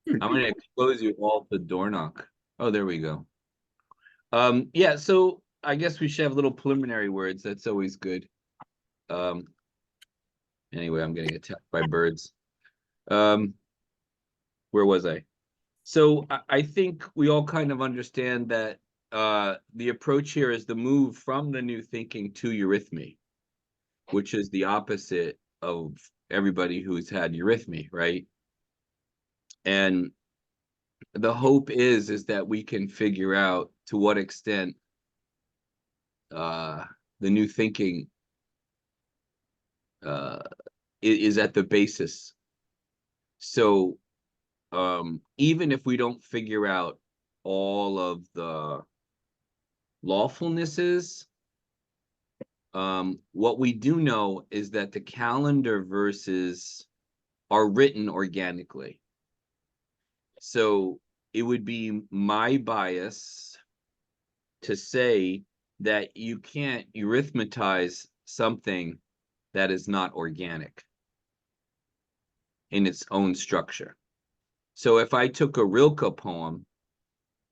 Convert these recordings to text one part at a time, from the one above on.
I'm going to expose you all to door knock. Oh, there we go. Yeah, so I guess we should have little preliminary words. That's always good. Anyway, I'm getting attacked by birds. Where was I? So I think we all kind of understand that the approach here is the move from the new thinking to eurythmy, which is the opposite of everybody who's had eurythmy, right? And the hope is that we can figure out to what extent the new thinking is at the basis. So even if we don't figure out all of the lawfulnesses, what we do know is that the calendar verses are written organically. So it would be my bias to say that you can't eurythmetize something that is not organic in its own structure. So if I took a Rilke poem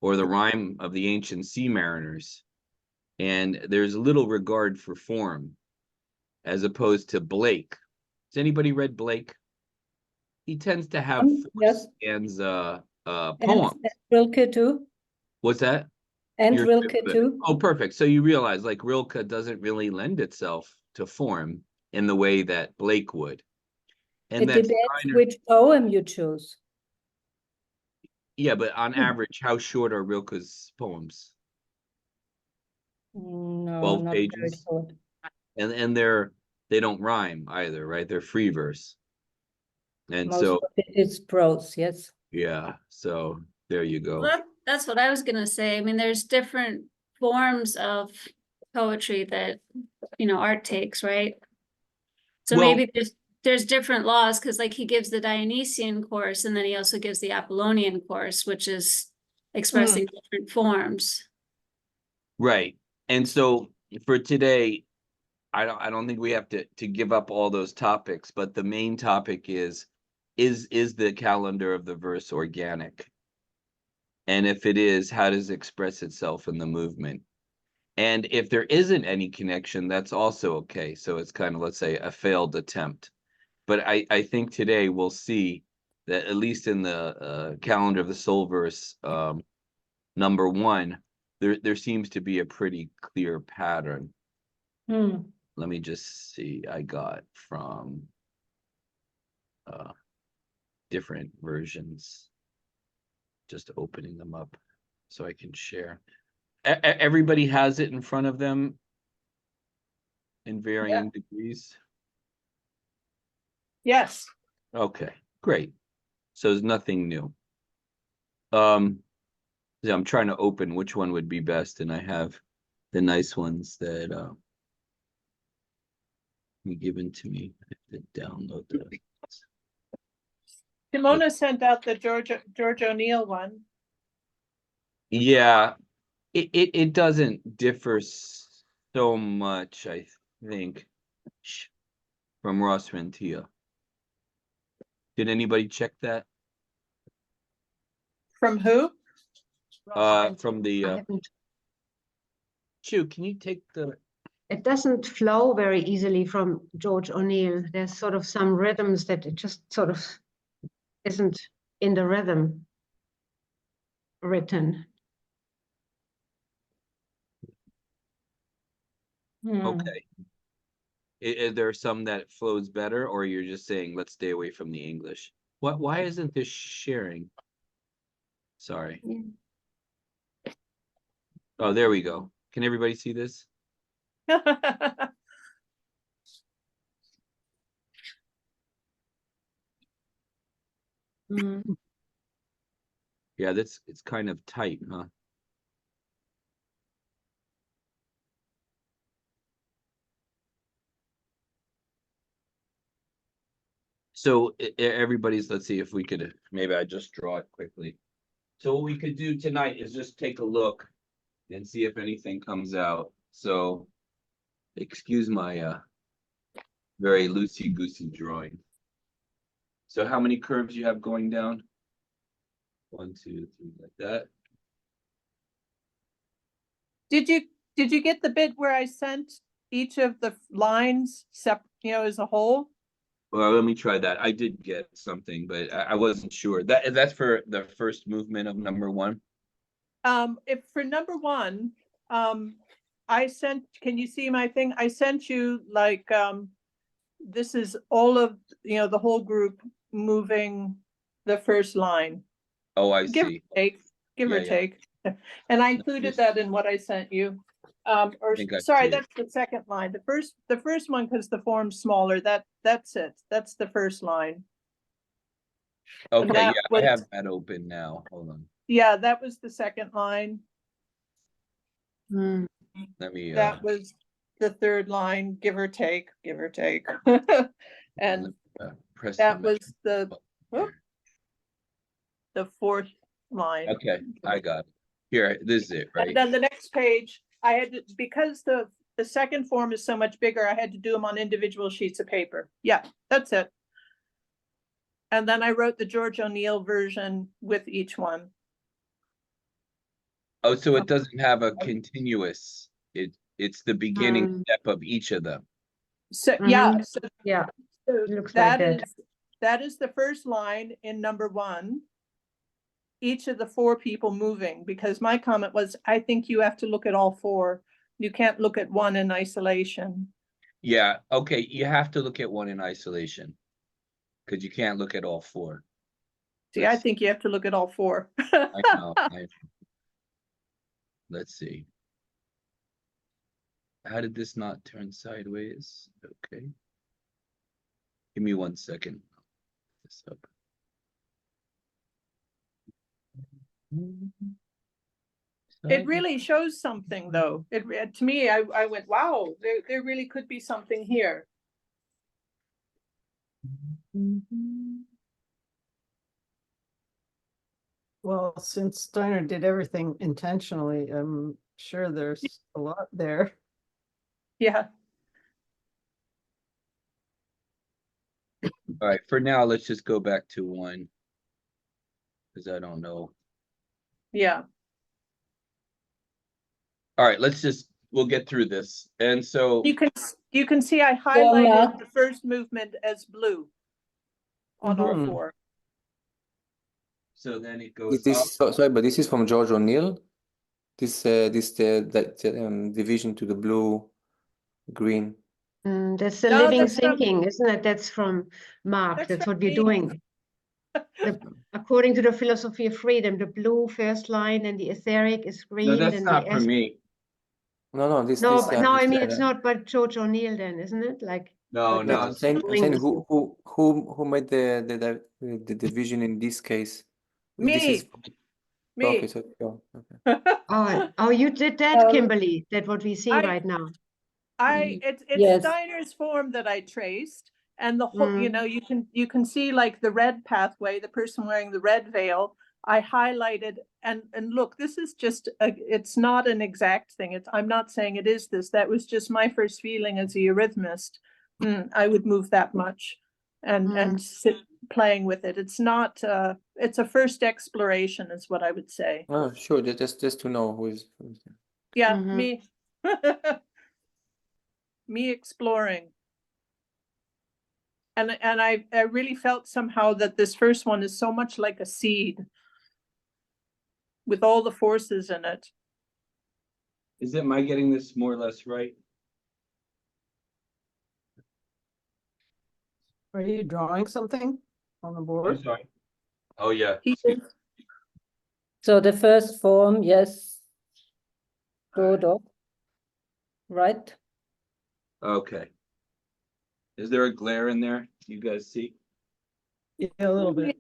or the rhyme of the ancient sea mariners, and there's little regard for form, as opposed to Blake. Has anybody read Blake? He tends to have yes. stanza poems. And Rilke too. What's that? And Rilke too. Oh, perfect. So you realize like Rilke doesn't really lend itself to form in the way that Blake would. And it depends which poem you choose. Yeah, but on average, how short are Rilke's poems? No, 12 not pages. very short. And they don't rhyme either, right? They're free verse. And Most so of it is prose, yes. yeah, so there you go. Well, that's what I was gonna say. I mean, there's different forms of poetry that, art takes, right? So Well, maybe there's different laws, because like he gives the Dionysian course and then he also gives the Apollonian course, which is expressing different forms. right. And so for today, I don't think we have to give up all those topics, but the main topic is the calendar of the verse organic? And if it is, how does it express itself in the movement? And if there isn't any connection, that's also okay. So it's kind of, let's say, a failed attempt. But I think today we'll see that at least in the calendar of the soul verse, number 1, there seems to be a pretty clear pattern. Let me just see. I got from different versions, just opening them up so I can share. Everybody has it in front of them in varying degrees. Yes. Okay, great. So there's nothing new. Yeah, I'm trying to open which one would be best, and I have the nice ones that were given to me. I have to download those. Simona sent out the George O'Neill one. Yeah, it doesn't differ so much, I think, from Ross Rentia. Did anybody check that? From who? From the Chu, can you take the... It doesn't flow very easily from George O'Neill. There's sort of some rhythms that it just sort of isn't in the rhythm written. Okay. Is there some that flows better, or you're just saying let's stay away from the English? Why isn't this sharing? Sorry. Oh, there we go. Can everybody see this? Yeah, it's kind of tight, huh? So everybody's, let's see if we could, maybe I just draw it quickly. So what we could do tonight is just take a look and see if anything comes out. So excuse my very loosey-goosey drawing. So how many curves you have going down? 1, 2, 3, like that. Did you get the bit where I sent each of the lines as a whole? Well, let me try that. I did get something, but I wasn't sure. That's for the first movement of number 1. If for number 1, I sent, can you see my thing? I sent you like, this is all of, the whole group moving the first line. Oh, I Give or see. take, give or Yeah. take. And I included Yes. that in what I sent you. Or think I sorry, see it. that's the second line. The first one, because the form's smaller, that's it. That's the first line. Okay, that yeah, was- I have that open now. Hold on. Yeah, that was the second line. Mm. Let me That was the third line, give or take, give or take. And press that the was the mouse here. fourth line. Okay, I got it. Here, this is it, right? And then the next page, I had to, because the second form is so much bigger, I had to do them on individual sheets of paper. Yeah, that's it. And then I wrote the George O'Neill version with each one. Oh, so it doesn't have a continuous, it's the beginning step of each of them. So, yeah, Mhm. so Yeah, so looks like that. that is the first line in number 1. Each of the 4 people moving, because my comment was, I think you have to look at all 4. You can't look at one in isolation. Yeah, okay, you have to look at one in isolation. Because you can't look at all 4. See, I Let's- think you have to look at all 4. I know. Let's see. How did this not turn sideways? Okay. Give me 1 second. This up. It really shows something, though. To me, I went, wow, there really could be something here. Well, since Steiner did everything intentionally, I'm sure there's a lot there. Yeah. All right, for now, let's just go back to 1. Because I don't know. Yeah. All right, we'll get through this. And so, You can see I Mark. highlighted the first movement as blue on all Mhm. 4. so then it Is goes this up. sorry, but this is from George O'Neill. Division to the blue, green. That's the No, living that's from- thinking, isn't it? That's from Mark. That's That's from what we're me. doing. According to the philosophy of freedom, the blue first line and the etheric is green. No, that's and not the for me. No, this No, this but no, I mean it's this, not. But George O'Neill, then, isn't it? Like No, But No, no. I'm it's- saying doing this. who made the division in this case? This is Me. okay. So okay. oh, you did that, Kimberly. That what we see I- right now. It's Yes. Steiner's form that I traced, and the whole, Mm. you can see like the red pathway, the person wearing the red veil. I highlighted and look, this is just it's not an exact thing. I'm not saying it is this. That was just my first feeling as a eurythmist. I would move that much and sit playing with it. It's not it's a first exploration is what I would say. Oh, sure. Just to know who is. Yeah, Mhm. me. Me exploring. And I really felt somehow that this first one is so much like a seed with all the forces in it. Am I getting this more or less right? Are you drawing something on the I'm board? sorry. Oh, yeah. He is. So the first form, yes. Dodo. Right? Okay. Is there a glare in there? You guys see? Yeah, a little bit.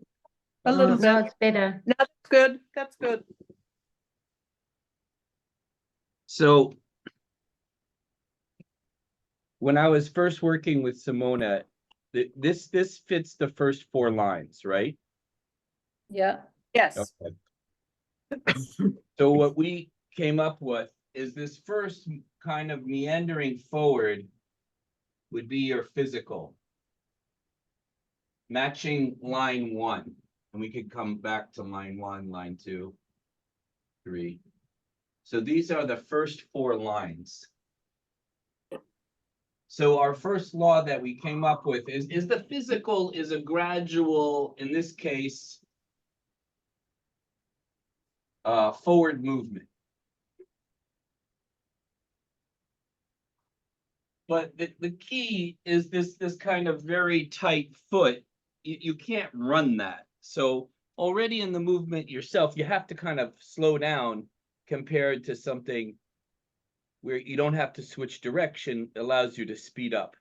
A little Now bit. it's better. No, that's good. That's good. So when I was first working with Simona, this fits the first 4 lines, right? Yeah. Yes. Okay. So what we came up with is this first kind of meandering forward would be your physical. Matching line 1, And we could come back to line 1, line 2, 3. So these are the first 4 lines. So our first law that we came up with is the physical is a gradual, in this case, forward movement. But the key is this kind of very tight foot. You can't run that. So already in the movement yourself, you have to kind of slow down compared to something where you don't have to switch direction, allows you to speed up.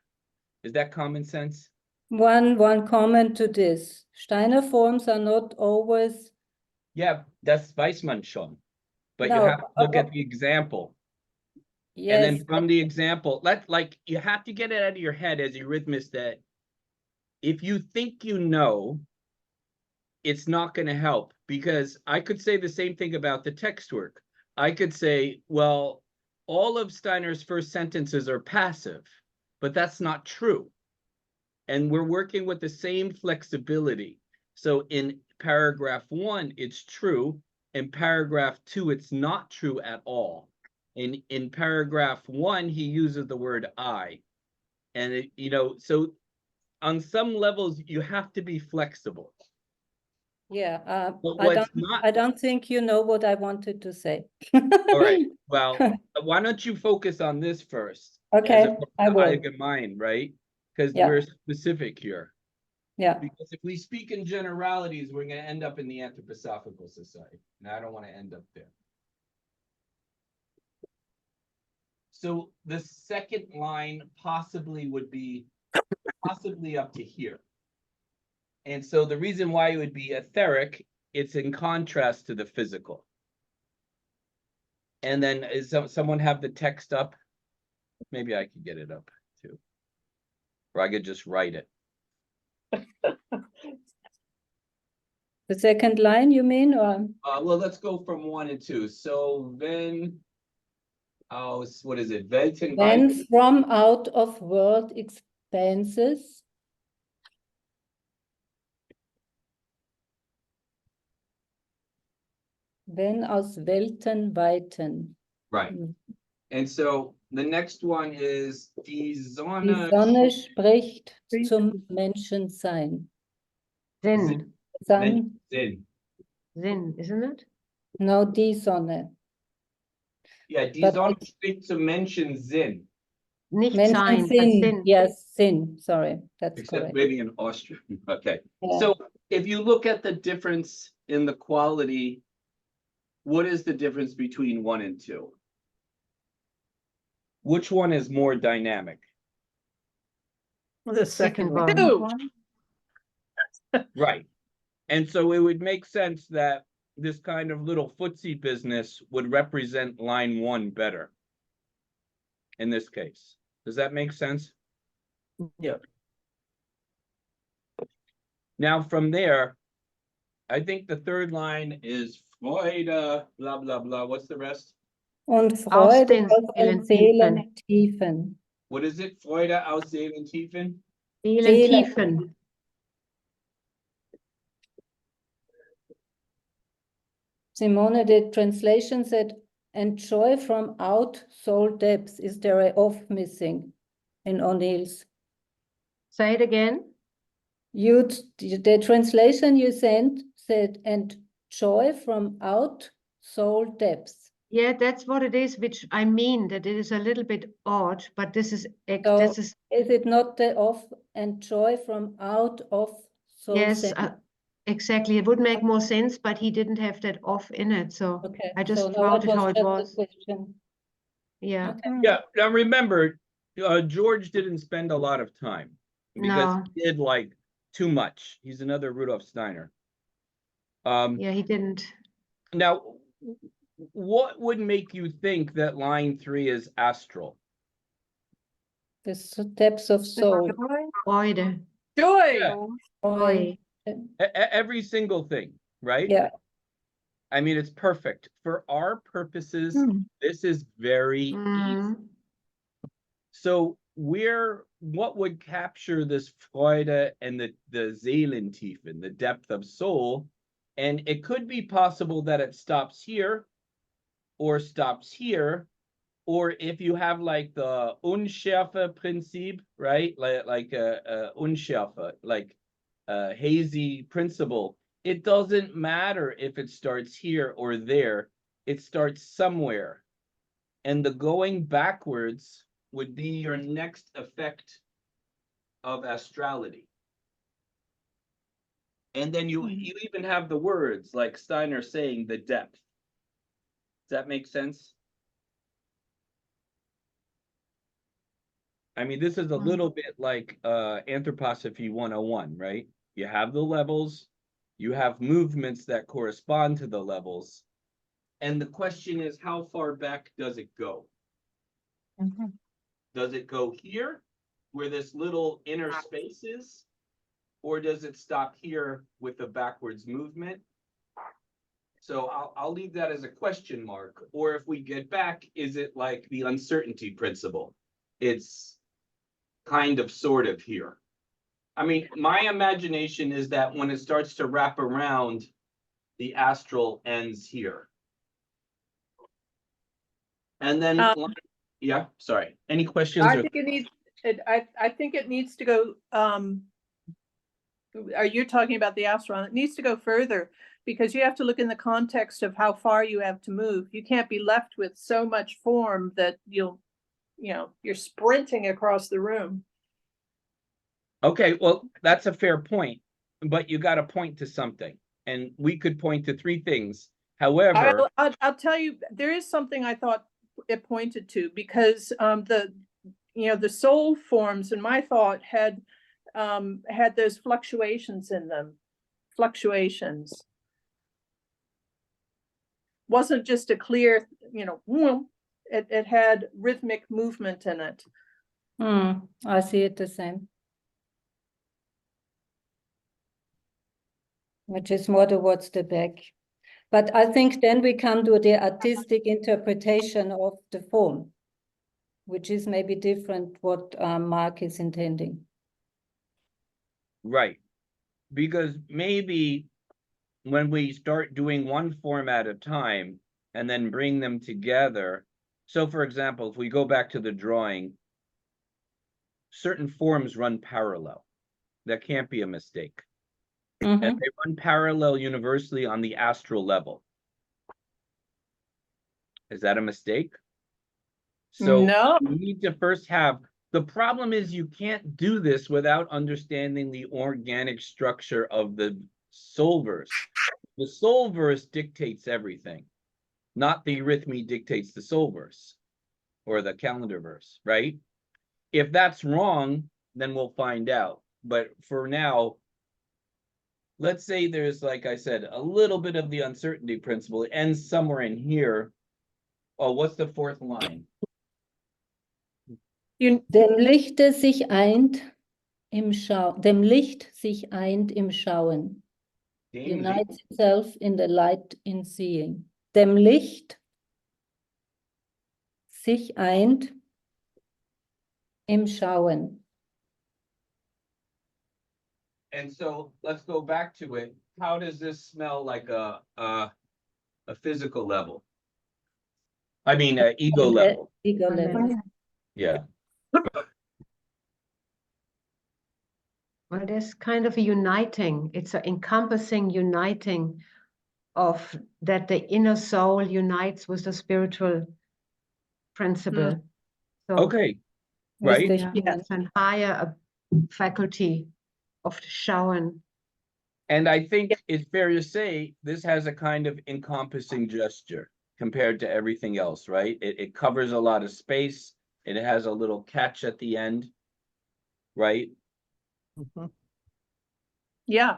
Is that common sense? One comment to this. Steiner forms are not always. Yeah, that's Weissman schon. But you No, have to look at the example. And Yes, then from the example, like you have to get it out of your head as a rhythmist that if you think you know, it's not going to help, because I could say the same thing about the text work. I could say, well, all of Steiner's first sentences are passive, but that's not true. And we're working with the same flexibility. So in paragraph 1, it's true. In paragraph 2, it's not true at all. In paragraph 1, he uses the word I. And, so on some levels, you have to be flexible. yeah. But I what's don't. not, I don't think you know what I wanted to say. all right, well, why don't you focus on this first? Okay, As I will. allgemein, right? Because Yeah. we're specific here. Yeah. Because if we speak in generalities, we're going to end up in the Anthroposophical Society. And I don't want to end up there. So the second line possibly would be possibly up to here. And so the reason why it would be etheric, it's in contrast to the physical. And then is someone have the text up? Maybe I could get it up too. Or I could just write it. The second line, you mean, or Well, let's go from 1 and 2. So then, what is it? Welten then from out of world expanses. Wenn aus Welten weiten. Right. And so the next one is die Die Sonne. Sonne spricht zum Menschensein. Sinn, Sun, Sinn. Sinn, isn't it? no, die Sonne. Yeah, die But Sonne it's spricht zum Menschen Sinn. Nicht sein, but Menschensinn. Sinn. Yes, sin. Sorry, that's Except correct. maybe in Austria. Okay. Yeah. So if you look at the difference in the quality, what is the difference between 1 and 2? Which one is more dynamic? The Second second one. one. Right. And so it would make sense that this kind of little footsie business would represent line 1 better. In this case. Does that make sense? Yeah. Now from there, I think the third line is Freude, blah, blah, blah. What's the rest? Und Freude den aus den Seelentiefen. What is it? Freude aus Seelentiefen? Seelentiefen. Simone, the translation said, and joy from out soul depths. Is there a off missing in O'Neill's? Say it again. The translation you sent said, and joy from out soul depths. Yeah, that's what it is, which I mean that it is a little bit odd, but this is So this is is it not the off and joy from out of soul? yes, center? exactly. It would make more sense, but he didn't have that off in it, so Okay, I just so now wrote it how it just a was. question. Yeah. Okay. Yeah, now remember, George didn't spend a lot of time because No. he did like too much. He's another Rudolf Steiner. Yeah, he didn't. Now, what would make you think that line 3 is astral? The depths of soul. Freude. Joy. Yeah. Joy. Every single thing, right? Yeah. I mean, it's perfect. For our purposes, Hmm. this is very easy. Mm. So what would capture this Freude and the Seelentiefen, the depth of soul? And it could be possible that it stops here or stops here, or if you have like the Unschärfe Prinzip, right? Like a Unschärfe, like a hazy principle. It doesn't matter if it starts here or there, it starts somewhere. And the going backwards would be your next effect of astrality. And then you even have the words like Steiner saying the depth. Does that make sense? I mean, this is a little bit like Anthroposophy 101, right? You have the levels, you have movements that correspond to the levels. And the question is, how far back does it go? Does it go here, where this little inner space is? Or does it stop here with the backwards movement? So I'll leave that as a question mark. Or if we get back, is it like the uncertainty principle? It's kind of sort of here. I mean, my imagination is that when it starts to wrap around, the astral ends here. And then, yeah, sorry. Any questions? I think it needs, I think it needs to go, are you talking about the astral? It needs to go further because you have to look in the context of how far you have to move. You can't be left with so much form that you're sprinting across the room. Okay, well, that's a fair point, but you got to point to something, and we could point to three things. However, I'll tell you, there is something I thought it pointed to because the soul forms in my thought had those fluctuations in them. Fluctuations. Wasn't just a clear, it had rhythmic movement in it. I see it the same. Which is more towards the back. But I think then we come to the artistic interpretation of the form, which is maybe different what Mark is intending. right, because maybe when we start doing one form at a time and then bring them together. So for example, if we go back to the drawing, certain forms run parallel. That can't be a mistake. And they run parallel universally on the astral level. Is that a mistake? So No. you need to first have, the problem is you can't do this without understanding the organic structure of the soul verse. The soul verse dictates everything, not the Eurythmy dictates the soul verse or the calendar verse, right? If that's wrong, then we'll find out. But for now, let's say there's, like I said, a little bit of the uncertainty principle. It ends somewhere in here. Oh, what's the fourth line? Dem Lichte sich eint im Schauen. Dem Licht sich eint im Schauen. Unites itself in the light in seeing. Dem Licht sich eint im Schauen. And so let's go back to it. How does this smell like a physical level? I mean, ego level. Ego level. Yeah. Well, there's kind of a uniting, it's an encompassing uniting of that the inner soul unites with the spiritual principle. So Okay. Right. it's a higher faculty of the Schauen. And I think it's fair to say this has a kind of encompassing gesture compared to everything else, right? It covers a lot of space. It has a little catch at the end, right? Yeah.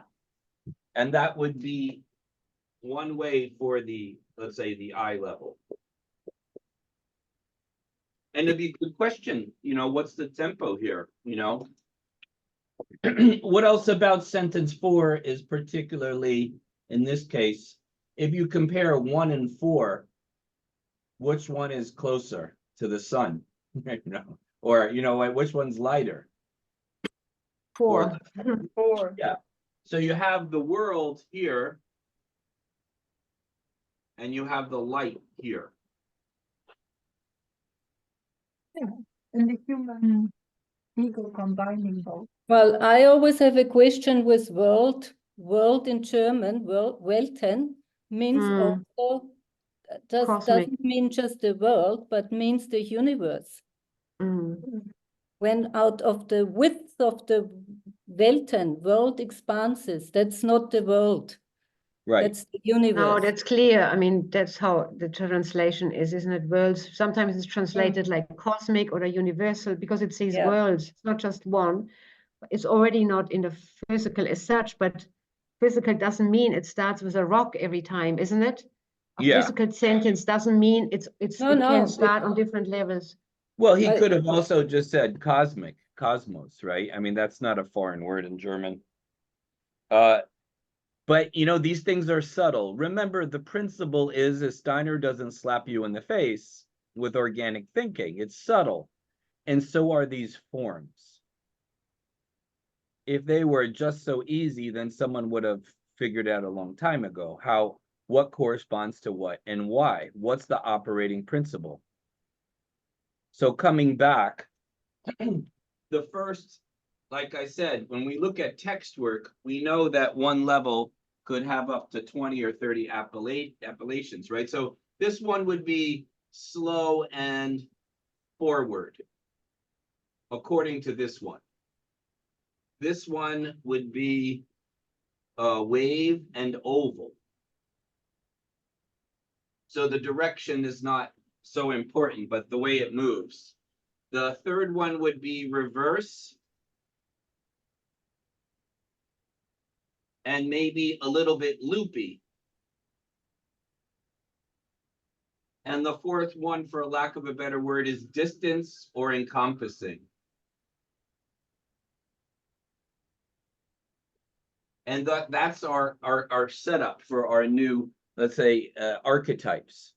And that would be one way for the, let's say, the eye level. And it'd be a good question, what's the tempo here, What else about sentence 4 is particularly, in this case, if you compare 1 and 4, which one is closer to the sun? Or, you know what, which one's lighter? 4. Four. Yeah. So you have the world here. And you have the light here. And the human ego combining both. Well, I always have a question with world. World in German, Welten, means Mm. also, Cosmic. doesn't mean just the world, but means the universe. Mm. When out of the width of the Welten, world expanses, that's not the world. Right. That's the universe. No, that's clear. I mean, that's how the translation is, isn't it? Worlds. Sometimes it's translated like cosmic or a universal because it says Yeah. worlds. It's not just one. It's already not in the physical as such, but physical doesn't mean it starts with a rock every time, isn't it? A Yeah. physical sentence doesn't mean No, it no, can it- start on different levels. Well, he I- could have also just said cosmic, cosmos, right? I mean, that's not a foreign word in German. But you know, these things are subtle. Remember, the principle is Steiner doesn't slap you in the face with organic thinking. It's subtle. And so are these forms. If they were just so easy, then someone would have figured out a long time ago what corresponds to what and why. What's the operating principle? So coming back, the first, like I said, when we look at text work, we know that one level could have up to 20 or 30 appellations, right? So this one would be slow and forward, according to this one. This one would be wave and oval. So the direction is not so important, but the way it moves. The third one would be reverse. And maybe a little bit loopy. And the fourth one, for lack of a better word, is distance or encompassing. And that's our setup for our new, let's say, archetypes.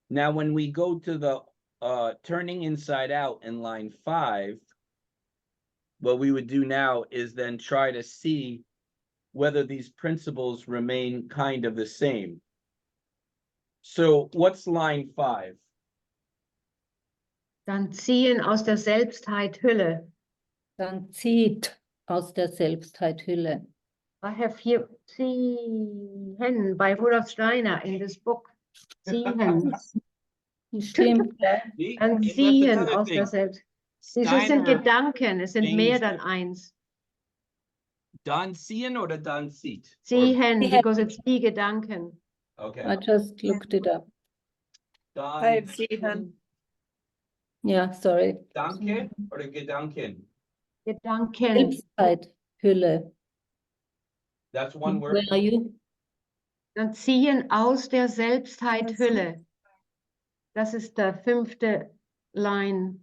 Now, when we go to the turning inside out in line 5, what we would do now is then try to see whether these principles remain kind of the same. So what's line 5? Dann ziehen aus der Selbstheit Hülle. Dann zieht aus der Selbstheit Hülle. I have here ziehen by Rudolf Steiner in this book. Ziehen. Stimmt, ja. See? Dann And that's ziehen another aus der thing. Selbst. Diese sind Steiner Gedanken, es sind mehr changed than it. eins. Dann ziehen oder dann zieht? Ziehen, because it's die Gedanken. Okay. I just looked it up. Dann I've seen. Yeah, sorry. Danke oder Gedanken? Gedanken. Selbstzeit Hülle. That's one Where word. are you? Dann ziehen aus der Selbstheit Hülle. Das ist der 5. Line.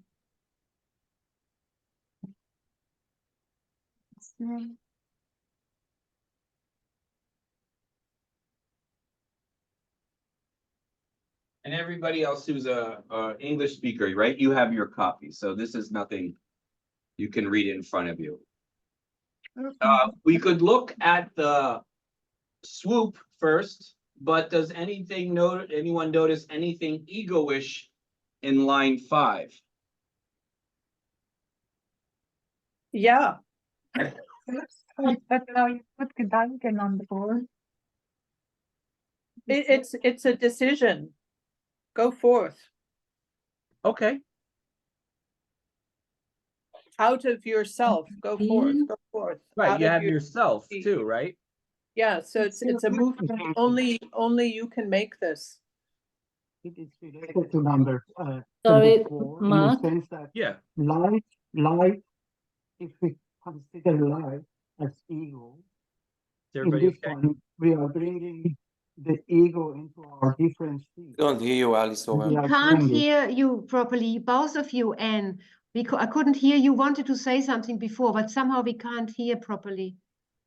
And everybody else who's a English speaker, right? You have your copy. So this is nothing you can read in front of you. We could look at the swoop first, but does anyone notice anything egoish in line 5? Yeah, But now you put Gedanken on the board. it's a decision. Go forth. Okay. Out of yourself. Go forth. Go forth. Right. Out You of have your- yourself too, right? Yeah, so it's a movement. Only you can make this. It is related to number Sorry, 24, Mark. in the sense that Yeah. light, if we consider light as ego, Is in everybody this okay? one, we are bringing the ego into our different states. Don't hear you, Alice, so We well. We are can't doing it. hear you properly, both of you, Anne. I couldn't hear you wanted to say something before, but somehow we can't hear properly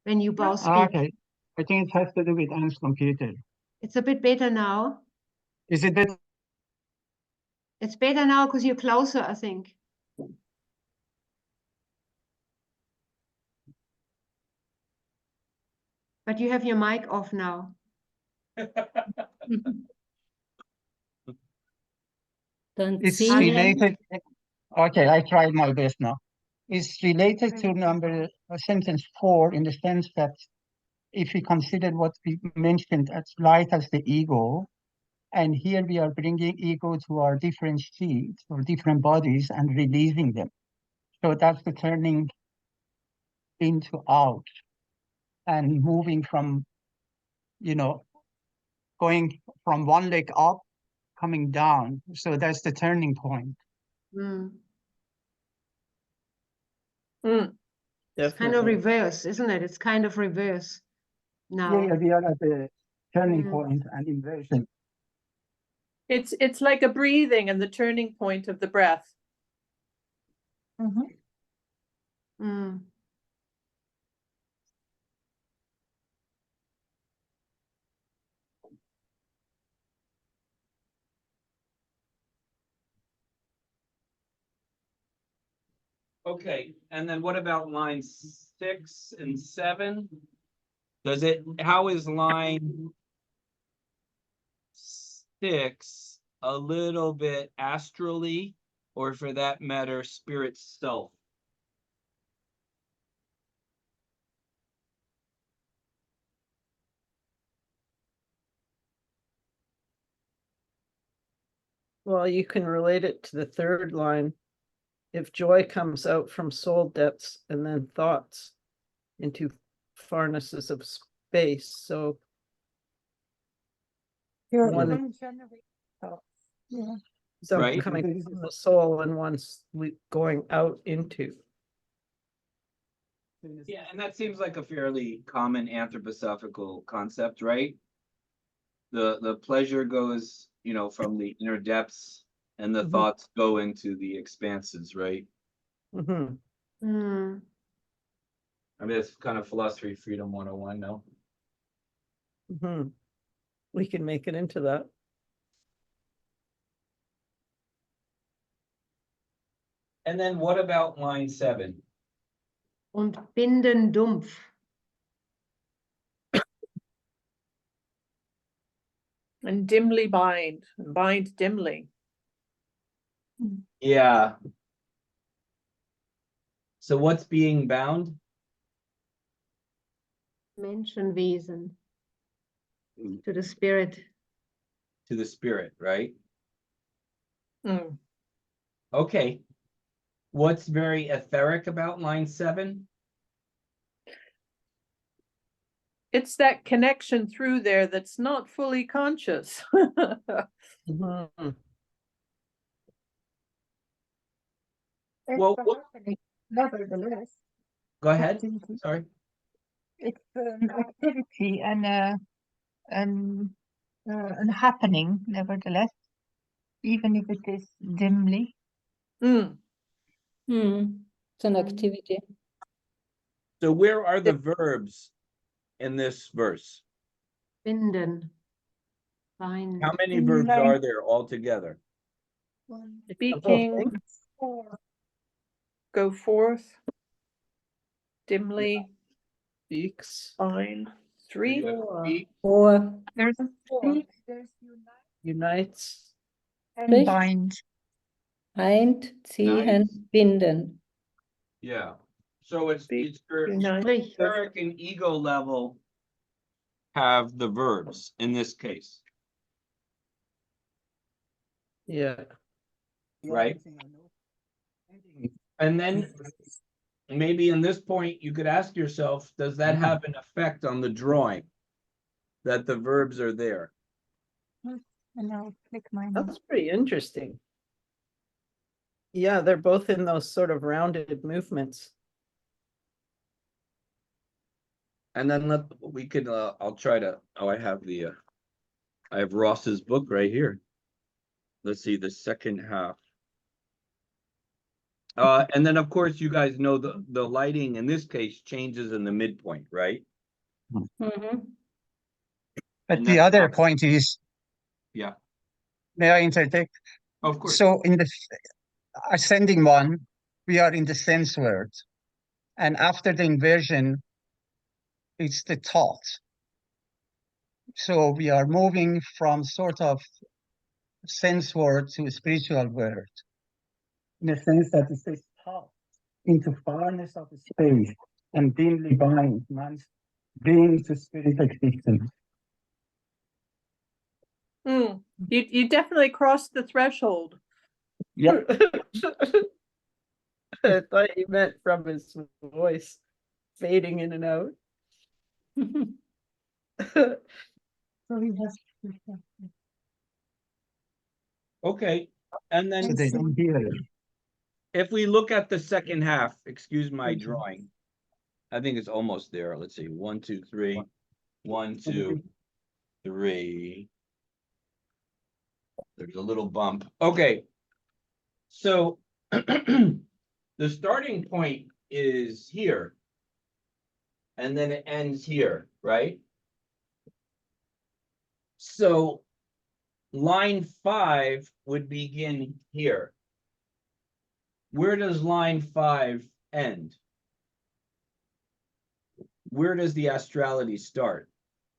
when you both speak. Okay, I think it has to do with Anne's computer. It's a bit better now. Is it better? It's better now because you're closer, I think. But you have your mic off now. Don't It's see him. related. Okay, I tried my best now. It's related to sentence 4 in the sense that if we consider what we mentioned as light as the ego, and here we are bringing ego to our different sheets or different bodies and releasing them. So that's the turning into out and moving from, going from one leg up, coming down. So that's the turning point. Mm. Mm. It's kind of Definitely. reverse, isn't it? It's kind of reverse now. Yeah, we are at the turning Mm. point and inversion. It's like a breathing and the turning point of the breath. Mhm. Mm. Okay, and then what about lines 6 and 7? How is line 6 a little bit astrally, or for that matter, spirit self? Well, you can relate it to the third line. If joy comes out from soul depths and then thoughts into farnesses of space. So Your one ungenerated thoughts. Yeah. is Right. coming from the soul and one's going out into. Yeah, and that seems like a fairly common anthroposophical concept, right? The pleasure goes, from the inner depths, and the Mhm. thoughts go into the expanses, right? Mhm. Mm. I mean, it's kind of philosophy freedom 101, no? Mhm. We can make it into that. And then what about line 7? Und binden dumpf. And dimly bind dimly. Yeah. So what's being bound? Menschenwesen. To the spirit. To the spirit, right? Mm. Okay. What's very etheric about line 7? It's that connection through there that's not fully conscious. Mhm. It's Well, happening, nevertheless. go ahead. Activity. Sorry. It's an activity and a happening, nevertheless, even if it is dimly. Mm. It's an activity. So where are the verbs in this verse? Binden. Bind. How many verbs are there altogether? Speaking, Four. go forth, dimly, Speaks, bind, 3. Or There's speaks, there's unites. and Spricht. bind. Bind, ziehen, binden. Yeah. So it's your Unite. Sprich. etheric and ego level have the verbs in this case, Yeah. right? And then maybe in this point, you could ask yourself, does that have an effect on the drawing? That the verbs are there? And I'll click mine. That's pretty interesting. Yeah, they're both in those sort of rounded movements. And then I'll try to, I have Ross's book right here. Let's see, the second half. And then of course, you guys know the lighting in this case changes in the midpoint, right? Mhm. But And the that's other not- point is, Yeah. may I interject? Of course. So in the ascending one, we are in the sense world. And after the inversion, it's the thought. So we are moving from sort of sense world to a spiritual world. In a sense that it says thought into farness of space and dimly bind man's being to spirit existence. You definitely crossed the threshold. Yeah. I thought you meant from his voice fading in and out. So he has. Okay, and So then they don't hear it. if we look at the second half, excuse my Mhm. drawing. I think it's almost there. Let's see. 1, 2, 3. 1, 2, 3. There's a little bump. Okay. So the starting point is here. And then it ends here, right? So line 5 would begin here. Where does line 5 end? Where does the astrality start?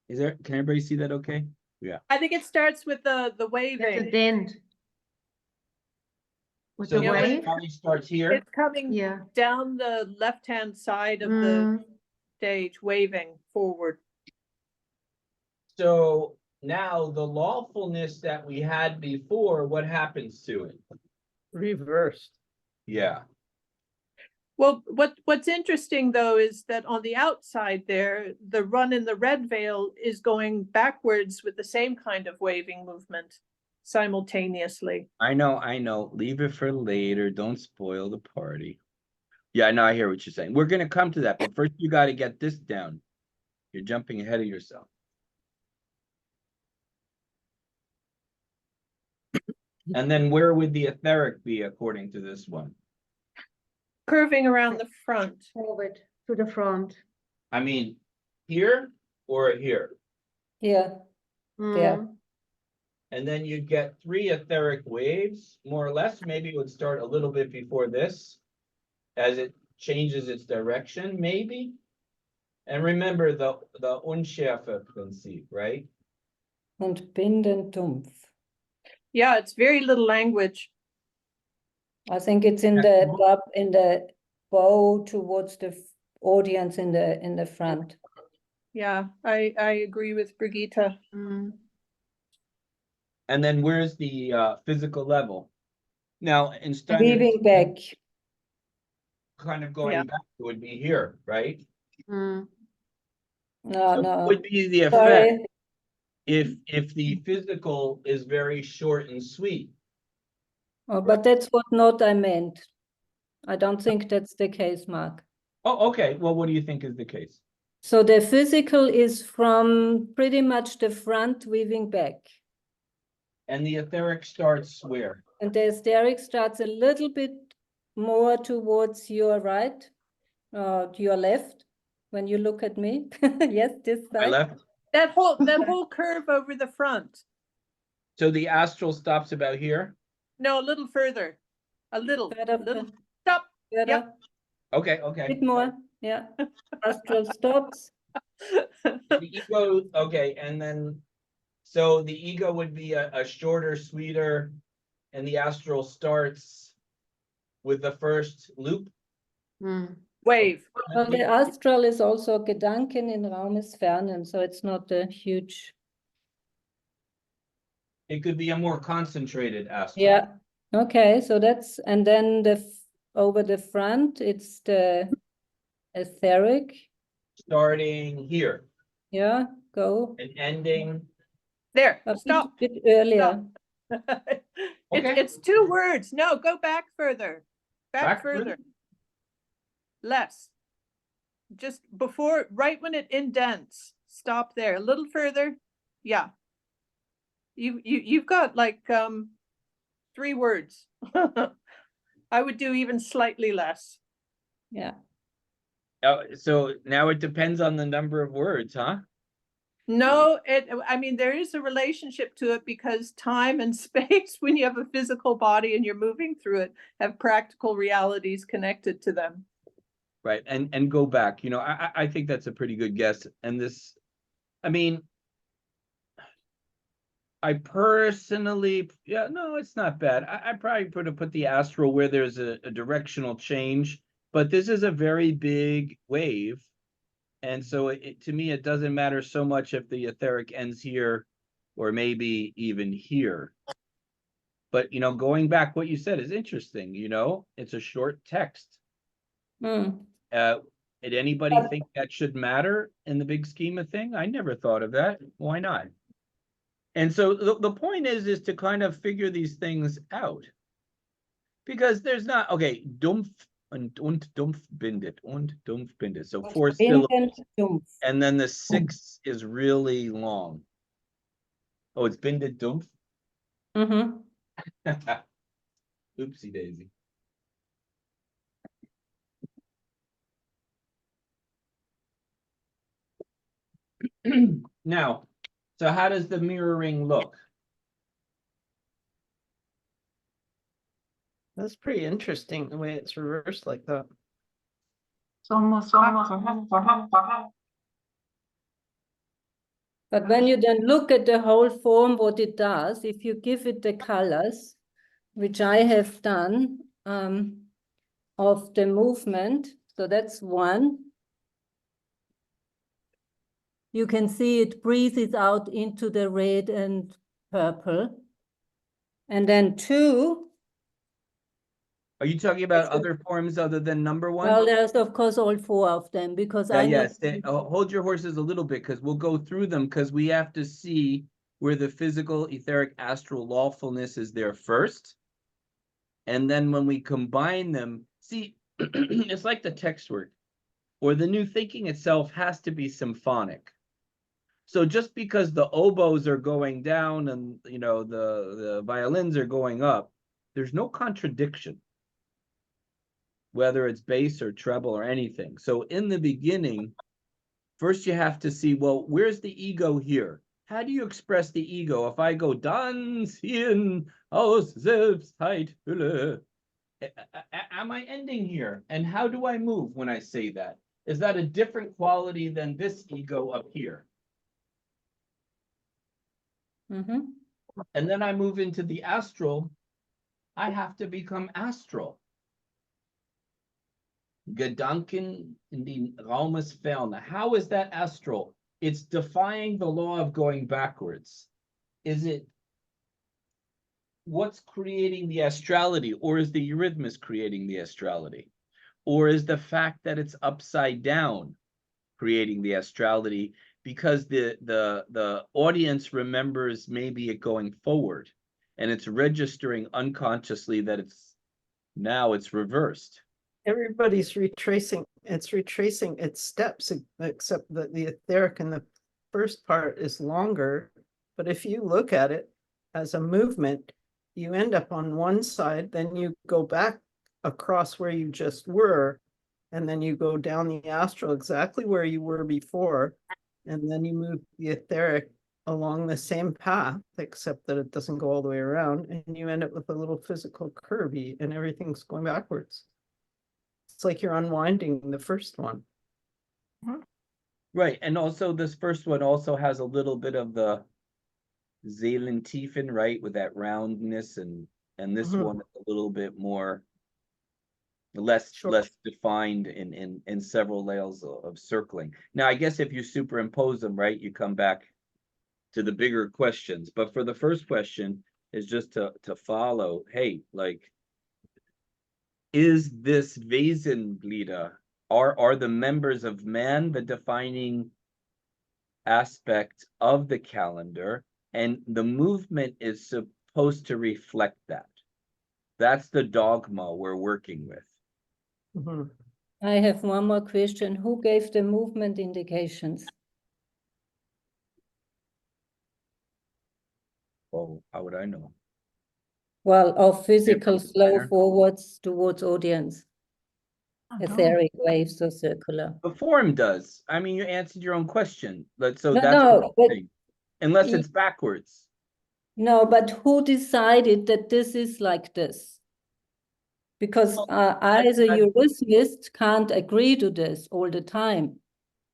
Is there, can everybody see that okay? Yeah. I think it starts with the That's a waving. dent. With So the Yeah, the but wave? astrality starts here. It's coming Yeah. down the left-hand side of the Mm, stage, waving forward. So now the lawfulness that we had before, what happens to it? Reversed. Yeah. Well, what's interesting though is that on the outside there, the run in the red veil is going backwards with the same kind of waving movement simultaneously. I know. Leave it for later. Don't spoil the party. Yeah, no, I hear what you're saying. We're gonna come to that, but first you got to get this down. You're jumping ahead of yourself. And then where would the etheric be according to this one? Curving around the front. forward to the front. I mean, here or here? Yeah, there. Mm, And then you'd get 3 etheric waves, more or less. Maybe it would start a little bit before this as it changes its direction, maybe. And remember the Unschärfeprinzip, right? Und binden dumpf. Yeah, it's very little language. I think it's in the bow towards the audience in the front. Yeah, I agree with Brigitte. mm. And then where's the physical level? Now, in standard Weaving back. kind of going Yeah. back, it would be here, right? Mm. No, So no. what would be the effect Sorry. if the physical is very short and sweet? Oh, but that's what not I meant. I don't think that's the case, Mark. Oh, okay. Well, what do you think is the case? So the physical is from pretty much the front weaving back. And the etheric starts where? And the etheric starts a little bit more towards your right, to your left, when you look at me. Yes, this I side. left. That whole curve over the front. So the astral stops about here. No, a little further. A little. Further, Stop. further, Yep. Okay, a okay. bit more. Yeah. Astral stops. The ego, okay, and then so the ego would be a shorter, sweeter, and the astral starts with the first loop. Mm. Wave. Well, the astral is also Gedanken in Raum ist Fernen, so it's not a huge. It could be a more concentrated astral. Yeah. Okay, so that's, and then over the front, it's the etheric. Starting here Yeah, go and ending. There. a Stop. bit earlier. Okay. It's 2 words. No, go back further. Back Back further. further? Less. Just before, right when it indents. Stop there. A little further. Yeah. You've got like 3 words. I would do even slightly less. Yeah. So now it depends on the number of words, huh? No, I mean, there is a relationship to it because time and space, when you have a physical body and you're moving through it, have practical realities connected to them. Right. And go back, I think that's a pretty good guess. And this, I mean, I personally, yeah, no, it's not bad. I probably put the astral where there's a directional change, but this is a very big wave. And so to me, it doesn't matter so much if the etheric ends here or maybe even here. But, going back, what you said is interesting, it's a short text. Mm. Did anybody think that should matter in the big scheme of thing? I never thought of that. Why not? And so the point is to kind of figure these things out. Because there's not, okay, dumpf and dumpf bindet und dumpf bindet. So 4 syllables. And then the 6 is really long. Oh, it's bindet dumpf? Mm-hmm. Oopsie daisy. Now, so how does the mirroring look? That's pretty interesting the way it's reversed like that. But when you then look at the whole form, what it does, if you give it the colors, which I have done, of the movement, so that's 1. You can see it breathes out into the red and purple. And then 2. Are you talking about other forms other than number 1? Well, there's of course all 4 of them because I know. Yes, hold your horses a little bit because we'll go through them because we have to see where the physical, etheric, astral lawfulness is there first. And then when we combine them, see, it's like the text work or the new thinking itself has to be symphonic. So just because the oboes are going down and, the violins are going up, there's no contradiction, whether it's bass or treble or anything. So in the beginning, first you have to see, well, where's the ego here? How do you express the ego? If I go dans in aus Selbstheit Hülle, am I ending here? And how do I move when I say that? Is that a different quality than this ego up here? Mm-hmm. And then I move into the astral. I have to become astral. Gedanken in die Raumesferne. How is that astral? It's defying the law of going backwards. Is it what's creating the astrality, or is the Eurythmus creating the astrality? Or is the fact that it's upside down creating the astrality because the audience remembers maybe it going forward and it's registering unconsciously that it's reversed? Everybody's retracing its steps, except that the etheric in the first part is longer. But if you look at it as a movement, you end up on one side, then you go back across where you just were, and then you go down the astral exactly where you were before, and then you move the etheric along the same path, except that it doesn't go all the way around, and you end up with a little physical curvy, and everything's going backwards. It's like you're unwinding the first one. Right, and also this first one also has a little bit of the Seelentiefen, right, with that roundness, and this one is a little bit more less defined in several layers of circling. Now, I guess if you superimpose them, right, you come back to the bigger questions. But for the first question is just to follow, hey, like, is this Wesenglieder, are the members of man the defining aspect of the calendar, and the movement is supposed to reflect that? That's the dogma we're working with. I have one more question. Who gave the movement indications? Oh, how would I know? Well, of physical Different flow designer. forwards towards audience. etheric waves or circular. The form does. I mean, you answered your own question. So No, that's no, the but thing. Unless y- it's backwards. no, but who decided that this is like this? Because I, as a Eurythmist, can't agree to this all the time.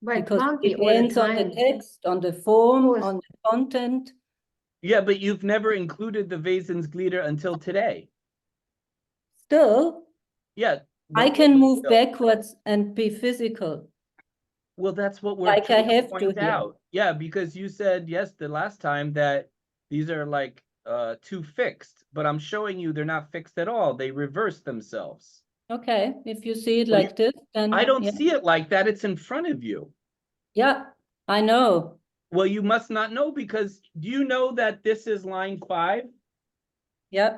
But it Because can't it be all the depends on the time. text, on the form, course. on the content. Yeah, but you've never included the Wesensglieder until today. Still, Yeah. I but can wait, move no. backwards and be physical. Well, that's what we're Like I trying to have to point here. out. Yeah, because you said yes the last time that these are like too fixed, but I'm showing you they're not fixed at all. They reverse themselves. Okay, if you see it Well, like this, then I don't yeah. see it like that. It's in front of you. Yeah, I know. Well, you must not know because do you know that this is line 5? Yeah.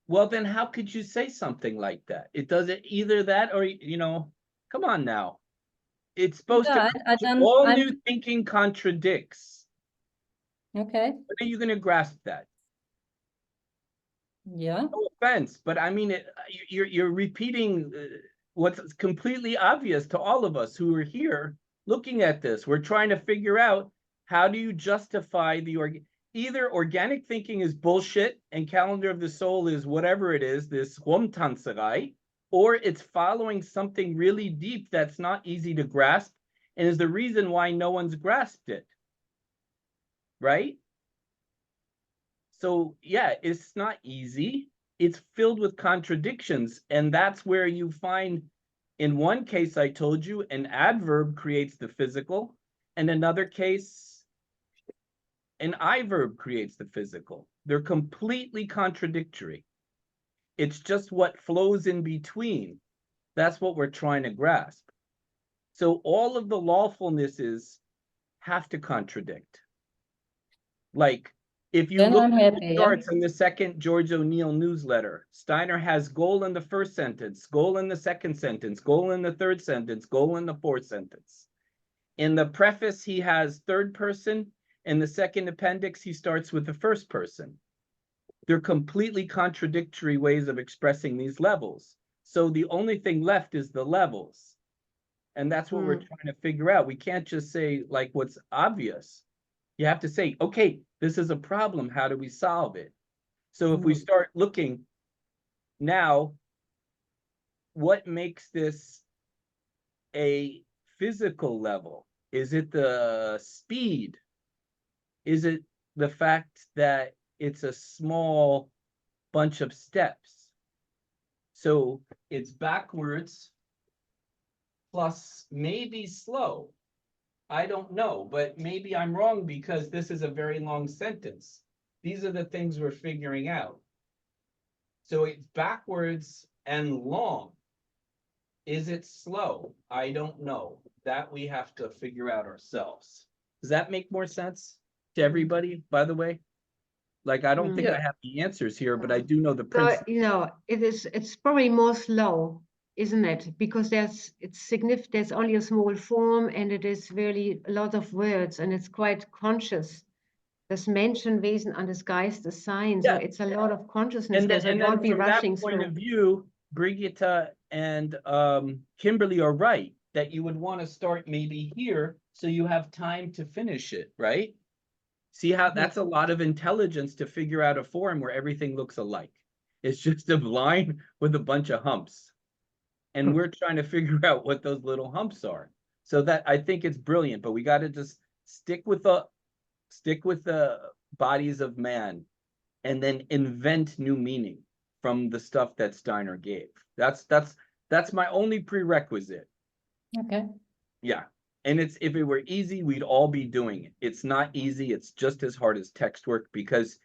Well, then how could you say something like that? It doesn't either that or, come on now. It's supposed Yeah, I don't, all I'm new thinking contradicts. okay. When are you going to grasp that? Yeah. No offense, but I mean, you're repeating what's completely obvious to all of us who are here looking at this. We're trying to figure out how do you justify either organic thinking is bullshit and calendar of the soul is whatever it is, this Rumtanzerei, or it's following something really deep that's not easy to grasp and is the reason why no one's grasped it. Right? So yeah, it's not easy. It's filled with contradictions. And that's where you find, in one case, I told you, an adverb creates the physical. And another case, an I-verb creates the physical. They're completely contradictory. It's just what flows in between. That's what we're trying to grasp. So all of the lawfulnesses have to contradict. Like, if you Then look I'm at happy, the yeah. charts in the second George O'Neill newsletter, Steiner has goal in the first sentence, goal in the second sentence, goal in the third sentence, goal in the fourth sentence. In the preface, he has third person. In the second appendix, he starts with the first person. They're completely contradictory ways of expressing these levels. So the only thing left is the levels. And that's what we're trying to figure out. We can't just say like what's obvious. You have to say, okay, this is a problem. How do we solve it? So if we start looking now, what makes this a physical level? Is it the speed? Is it the fact that it's a small bunch of steps? So it's backwards plus maybe slow. I don't know, but maybe I'm wrong because this is a very long sentence. These are the things we're figuring out. So it's backwards and long. Is it slow? I don't know. That we have to figure out ourselves. Does that make more sense to everybody, by the way? Like, I don't think I have the answers here, but I do know the So, principle. it's probably more slow, isn't it? Because it's significant, there's only a small form and it is really a lot of words and it's quite conscious. Das Menschenwesen an des Geistes sein. So Yeah. it's a lot of consciousness there. So it then won't be from that rushing point through. of view, Brigitte and Kimberly are right that you would want to start maybe here so you have time to finish it, right? See how that's a lot of intelligence to figure out a form where everything looks alike. It's just a line with a bunch of humps. And we're trying to figure out what those little humps are. So that I think it's brilliant, but we got to just stick with the bodies of man and then invent new meaning from the stuff that Steiner gave. That's my only prerequisite. Okay. Yeah. And if it were easy, we'd all be doing it. It's not easy. It's just as hard as text work because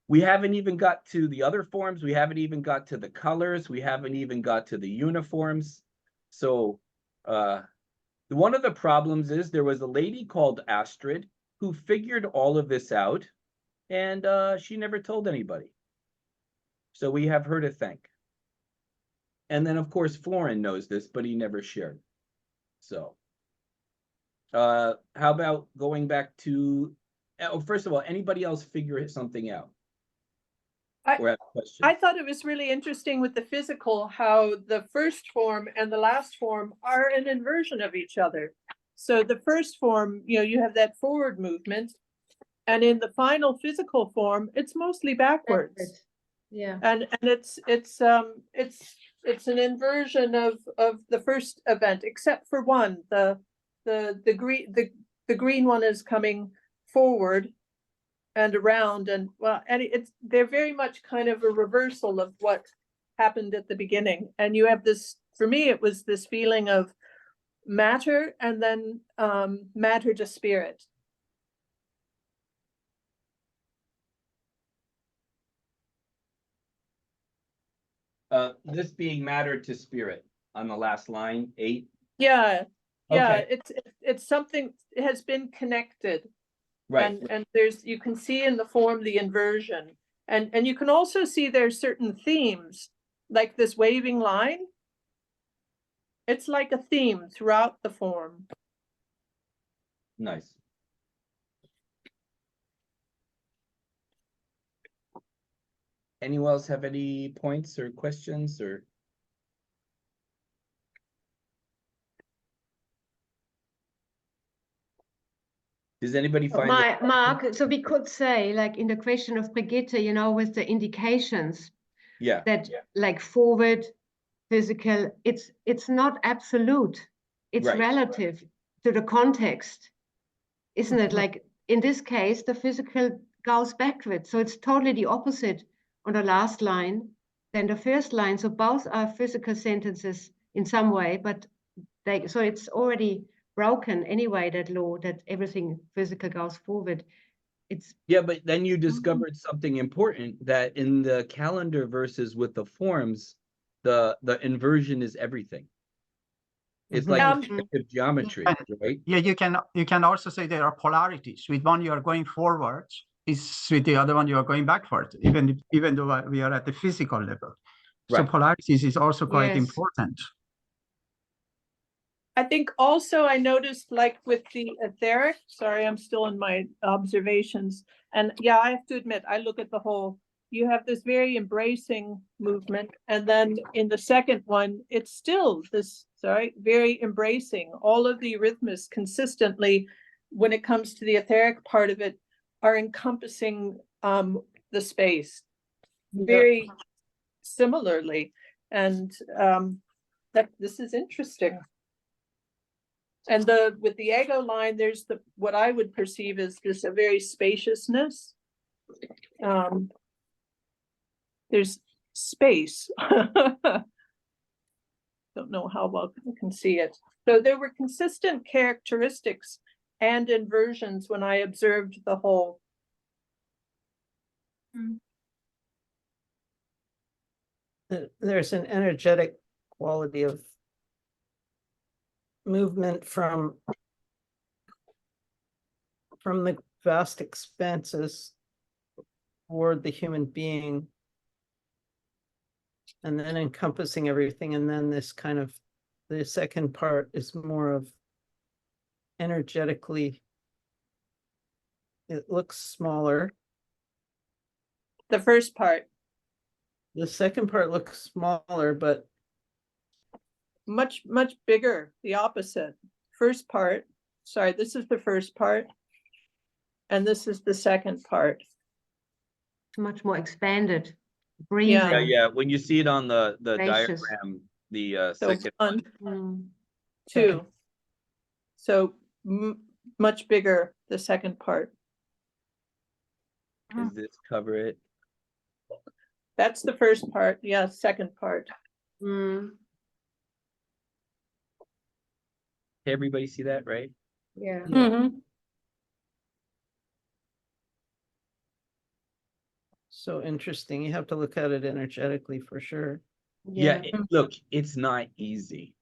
we haven't even got to the other forms. We haven't even got to the colors. We haven't even got to the uniforms. So one of the problems is there was a lady called Astrid who figured all of this out and she never told anybody. So we have her to thank. And then, of course, Florin knows this, but he never shared. So how about going back to, first of all, anybody else figure something out? or have questions? I thought it was really interesting with the physical, how the first form and the last form are an inversion of each other. So the first form, you have that forward movement, and in the final physical form, it's mostly backwards. Yeah. And it's an inversion of the first event, except for one. The green one is coming forward and around, and they're very much kind of a reversal of what happened at the beginning. And you have this, for me, it was this feeling of matter and then matter to spirit. This being matter to spirit on the last line, 8. Yeah, Okay. it's something, it has been connected. Right. And you can see in the form the inversion, and you can also see there's certain themes, like this waving line. It's like a theme throughout the form. Nice. Anyone else have any points or questions or? Does anybody find it? Mark, so we could say, like in the question of Brigitte, with the indications Yeah. that like forward, physical, it's not absolute. It's Right. relative to the context, isn't it? Like in this case, the physical goes backwards. So it's totally the opposite on the last line than the first line. So both are physical sentences in some way, but so it's already broken anyway, that law that everything physical goes forward. Yeah, but then you discovered something important, that in the calendar verses with the forms, the inversion is everything. It's like objective geometry, right? Yeah, you can also say there are polarities. With one you are going forwards, is with the other one you are going backwards, even though we are at the physical level. So Right. polarities is also quite Yes. important. I think also I noticed, like with the etheric, sorry, I'm still in my observations. And yeah, I have to admit, I look at the whole, you have this very embracing movement. And then in the second one, it's still this, very embracing. All of the Eurythmists consistently, when it comes to the etheric part of it, are encompassing the space very similarly. And this is interesting. And with the ego line, there's what I would perceive as this a very spaciousness. There's space. Don't know how well you can see it. So there were consistent characteristics and inversions when I observed the whole. There's an energetic quality of movement from the vast expanses toward the human being, and then encompassing everything. And then this kind of, the second part is more of energetically, it looks smaller. The first part. The second part looks smaller, but much bigger, the opposite. First part, sorry, this is the first part, and this is the second part. It's much more expanded, breathing. Yeah. When you see it on the Spacious. diagram, the So second one, Mm. two. So much bigger, the second part. Does this cover it? That's the first part. Yeah, second part. Mm. Everybody see that, right? Yeah. Mhm. so interesting. You have to look at it energetically for sure. Yeah. Look, it's not easy.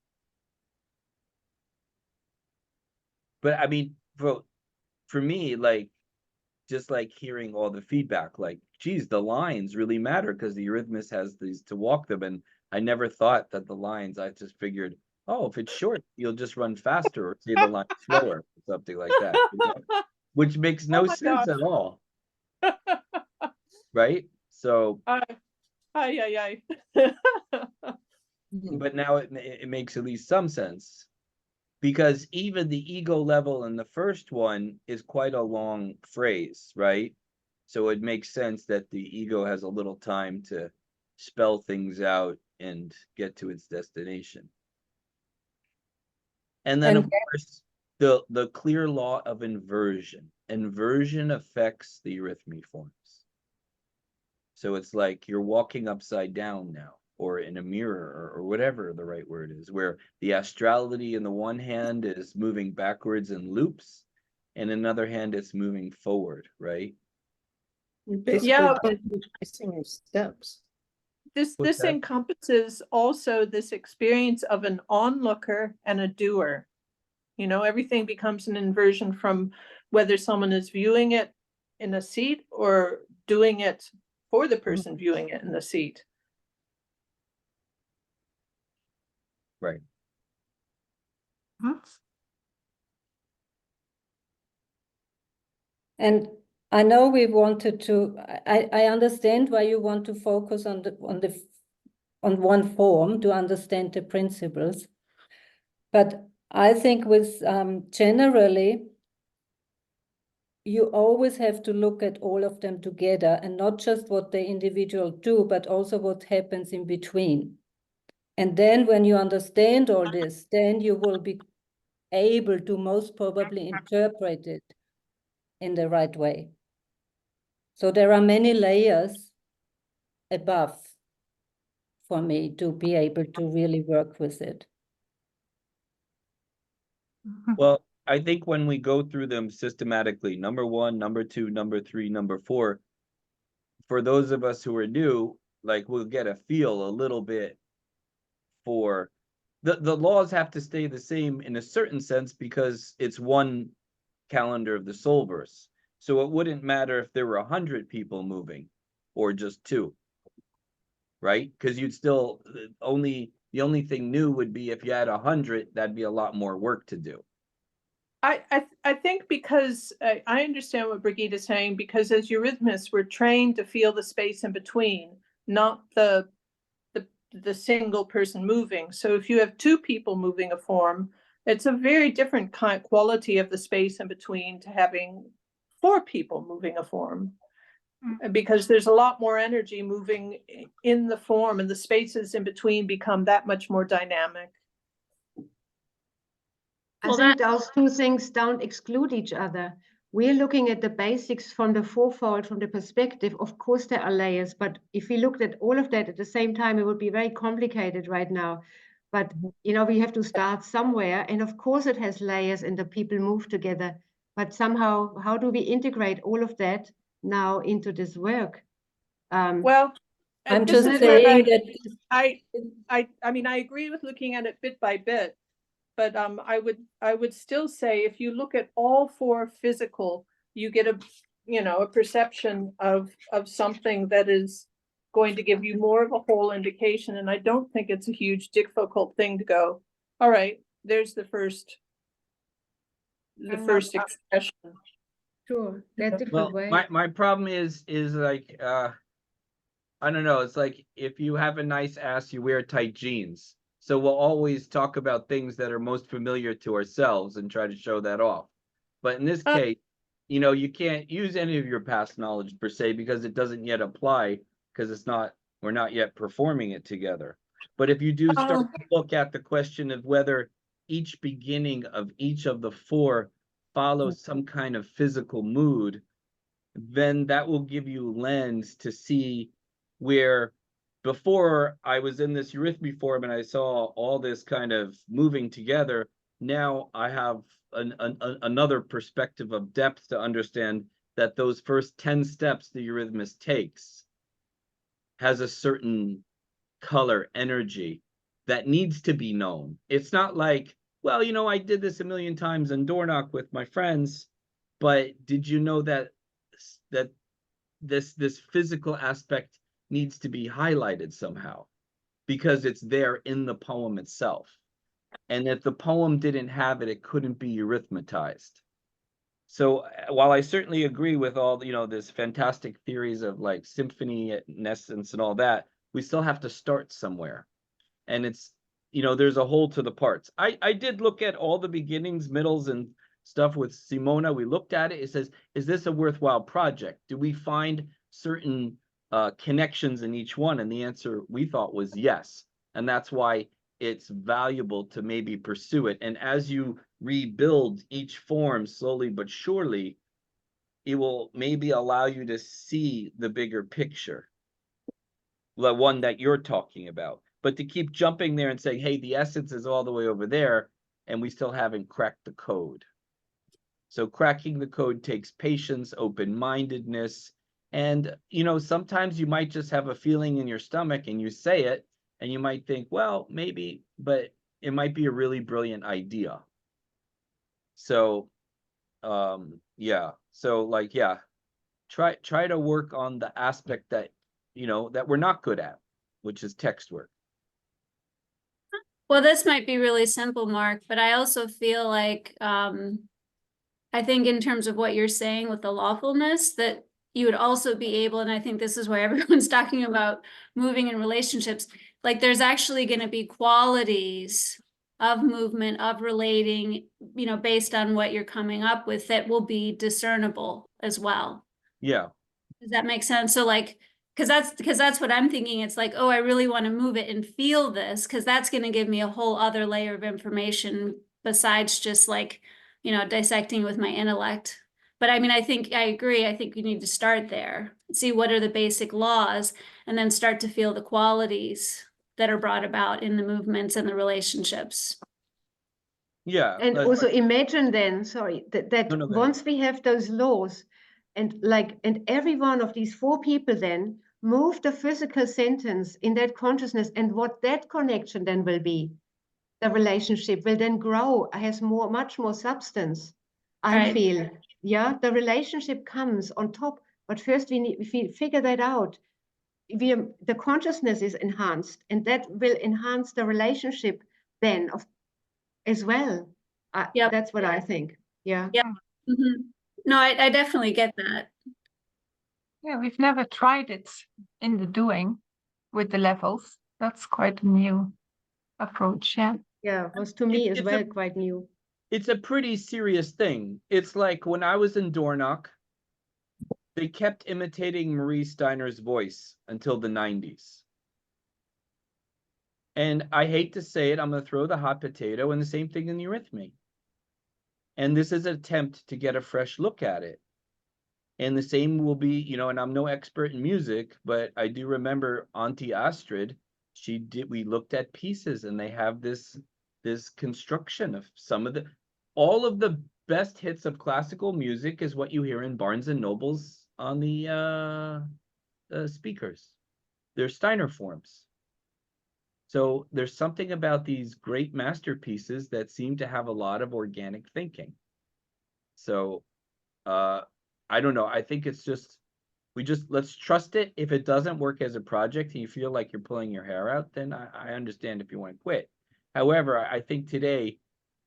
But I mean, for me, like, just like hearing all the feedback, like, geez, the lines really matter because the Eurythmist has these to walk them. And I never thought that the lines, I just figured, oh, if it's short, you'll just run faster or say the line slower or something like that, which makes no Oh my sense gosh. at all. Right? So, Ay. but now it makes at least some sense, because even the ego level in the first one is quite a long phrase, right? So it makes sense that the ego has a little time to spell things out and get to its destination. And then, And of course, the clear law of inversion. Inversion affects the eurythmy forms. So it's like you're walking upside down now, or in a mirror, or whatever the right word is, where the astrality in the one hand is moving backwards in loops, and in another hand it's moving forward, right? Basically, Yeah. tracing your steps. This What's that? encompasses also this experience of an onlooker and a doer. You know, everything becomes an inversion from whether someone is viewing it in a seat or doing it for the person viewing it in the seat. Right. And I know we wanted to, I understand why you want to focus on one form to understand the principles. But I think with generally, you always have to look at all of them together, and not just what the individual do, but also what happens in between. And then when you understand all this, then you will be able to most probably interpret it in the right way. So there are many layers above for me to be able to really work with it. Well, I think when we go through them systematically, number 1, number 2, number 3, number 4, for those of us who are new, like, we'll get a feel a little bit for the laws have to stay the same in a certain sense, because it's one calendar of the soul verse. So it wouldn't matter if there were 100 people moving or just 2, right? Because you'd still the only thing new would be if you had 100, that'd be a lot more work to do. I think because I understand what Brigitte is saying, because as eurythmists, we're trained to feel the space in between, not the single person moving. So if you have 2 people moving a form, it's a very different quality of the space in between to having 4 people moving a form, because there's a lot more energy moving in the form, and the spaces in between become that much more dynamic. I Well, think those two things don't exclude each other. We're looking at the basics from the fourfold, from the perspective. Of course, there are layers, but if we looked at all of that at the same time, it would be very complicated right now. But, you know, we have to start somewhere. And of course, it has layers and the people move together. But somehow, how do we integrate all of that now into this work? Well, I'm this just is where saying that I mean, I agree with looking at it bit by bit, but I would still say if you look at all 4 physical, you get a perception of something that is going to give you more of a whole indication. And I don't think it's a huge difficult thing to go, all right, there's the first expression. Sure, there are Well, different ways. my problem is like, I don't know, it's like if you have a nice ass, you wear tight jeans. So we'll always talk about things that are most familiar to ourselves and try to show that off. But in this case, you know, you can't use any of your past knowledge per se, because it doesn't yet apply, because we're not yet performing it together. But if you do start to look at the question of whether each beginning of each of the 4 follows some kind of physical mood, then that will give you lens to see where before I was in this eurythmy form and I saw all this kind of moving together. Now I have another perspective of depth to understand that those first 10 steps the eurythmist takes has a certain color energy that needs to be known. It's not like, well, you know, I did this a million times in Dornoch with my friends, but did you know that this physical aspect needs to be highlighted somehow, because it's there in the poem itself. And if the poem didn't have it, it couldn't be eurythmatized. So while I certainly agree with all, this fantastic theories of like symphony in essence and all that, we still have to start somewhere. And it's, there's a whole to the parts. I did look at all the beginnings, middles, and stuff with Simona. We looked at it. It says, is this a worthwhile project? Do we find certain connections in each one? And the answer we thought was yes. And that's why it's valuable to maybe pursue it. And as you rebuild each form slowly but surely, it will maybe allow you to see the bigger picture, the one that you're talking about. But to keep jumping there and saying, hey, the essence is all the way over there, and we still haven't cracked the code. So cracking the code takes patience, open-mindedness, and, sometimes you might just have a feeling in your stomach and you say it, and you might think, well, maybe, but it might be a really brilliant idea. So, yeah. So like, yeah, try to work on the aspect that, that we're not good at, which is text work. Well, this might be really simple, Mark, but I also feel like, I think in terms of what you're saying with the lawfulness, that you would also be able, and I think this is why everyone's talking about moving in relationships, like there's actually going to be qualities of movement, of relating, based on what you're coming up with that will be discernible as well. Yeah. Does that make sense? So like, because that's what I'm thinking. It's like, oh, I really want to move it and feel this, because that's going to give me a whole other layer of information besides just like, dissecting with my intellect. But I mean, I agree. I think you need to start there, see what are the basic laws, and then start to feel the qualities that are brought about in the movements and the relationships. Yeah. And also imagine then, sorry, that No, go once we have those laws, and every one of these 4 people then move the physical sentence in that consciousness, and what that connection then will be, the relationship will then grow, has much more substance. I Right. feel, yeah, the relationship comes on top, but first if we figure that out, the consciousness is enhanced, and that will enhance the relationship then as well. Yep. That's what I think. Yeah. Yep. Mm-hmm. No, I definitely get that. Yeah, we've never tried it in the doing with the levels. That's quite a new approach. Yeah. Yeah, was to me as It's well quite new. It's a pretty serious thing. It's like when I was in Dornoch, they kept imitating Marie Steiner's voice until the 90s. And I hate to say it, I'm going to throw the hot potato, and the same thing in Eurythmy. And this is an attempt to get a fresh look at it. And the same will be, and I'm no expert in music, but I do remember Auntie Astrid, we looked at pieces, and they have this construction of all of the best hits of classical music is what you hear in Barnes and Nobles on the speakers. They're Steiner forms. So there's something about these great masterpieces that seem to have a lot of organic thinking. So I don't know. I think it's just, let's trust it. If it doesn't work as a project and you feel like you're pulling your hair out, then I understand if you want to quit. However, I think today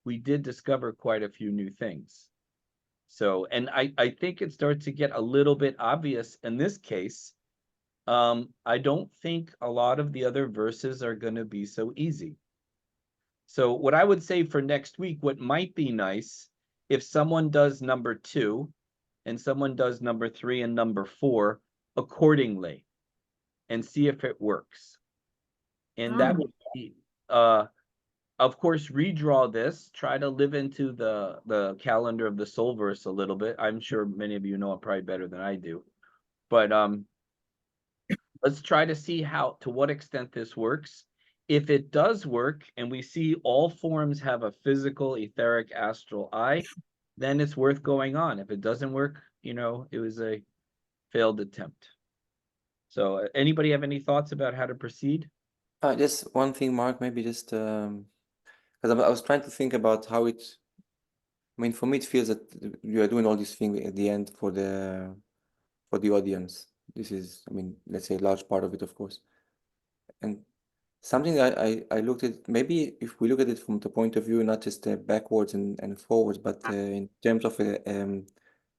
we did discover quite a few new things. So, and I think it starts to get a little bit obvious in this case. I don't think a lot of the other verses are going to be so easy. So what I would say for next week, what might be nice, if someone does number 2 and someone does number 3 and number 4 accordingly, and see if it works. And that would be, of course, redraw this, try to live into the calendar of the soul verse a little bit. I'm sure many of you know it probably better than I do. But let's try to see to what extent this works. If it does work and we see all forms have a physical, etheric, astral eye, then it's worth going on. If it doesn't work, it was a failed attempt. So anybody have any thoughts about how to proceed? Just one thing, Mark, maybe just because I was trying to think about how I mean, for me, it feels that you are doing all these things at the end for the audience. This is, I mean, let's say a large part of it, of course. And Something I looked at, maybe if we look at it from the point of view, not just backwards and forwards, but in terms of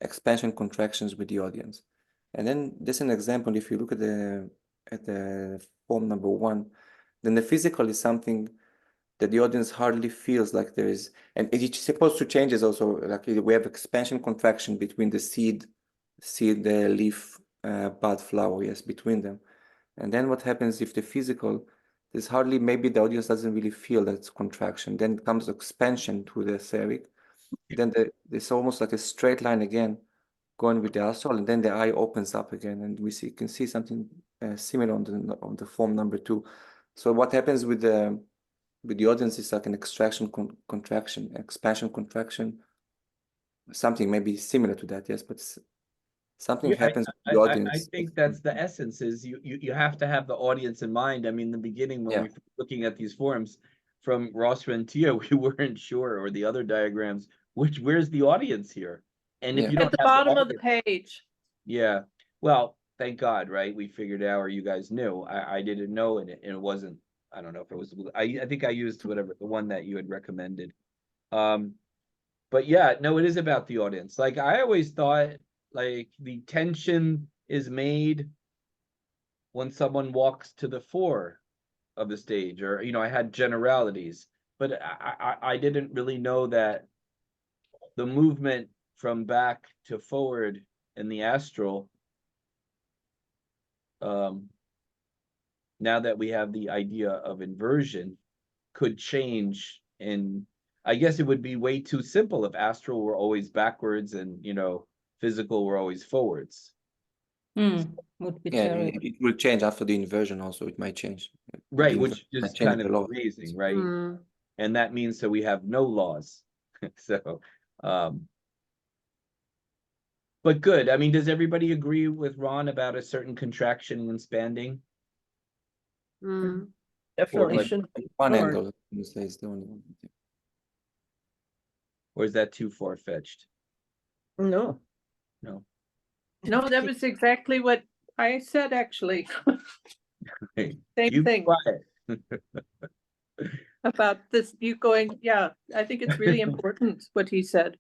expansion contractions with the audience. And then just an example, if you look at the form number 1, then the physical is something that the audience hardly feels like there is, and it's supposed to change is also like we have expansion contraction between the seed, leaf, bud, flower, yes, between them. And then what happens if the physical, there's hardly, maybe the audience doesn't really feel that contraction. Then comes expansion to the etheric. Then there's almost like a straight line again, going with the astral, and then the eye opens up again, and we can see something similar on the form number 2. So what happens with the audience is like an extraction contraction, expansion contraction, something maybe similar to that, yes, but something happens with the audience. I think that's the essence, is you have to have the audience in mind. I mean, in the beginning, when Yeah. we were looking at these forms from Ross Rentia, we weren't sure, or the other diagrams, where's the audience here? And if Yeah. you At don't the have bottom of the audience- page. Yeah, well, thank God, right? We figured out, or you guys knew. I didn't know, and it wasn't, I don't know if it was, I think I used whatever, the one that you had recommended. But yeah, no, it is about the audience. Like, I always thought, like, the tension is made when someone walks to the fore of the stage, or, you know, I had generalities, but I didn't really know that the movement from back to forward in the astral, now that we have the idea of inversion, could change. And I guess it would be way too simple if astral were always backwards and, you know, physical were always forwards. Would be Yeah, terrible. it will change after the inversion also, it might change. Right, The which inversion is might change kind it of a lot. amazing, right? Mm. And that means that we have no laws. So, but good. I mean, does everybody agree with Ron about a certain contraction and expanding? Mm. Definitely like shouldn't One ignored. angle, you say, is the only one. Or is that too far-fetched? No. No. No, that was exactly what I said, actually. Hey, Same you be thing quiet. about this, you going, yeah, I think it's really important what he said.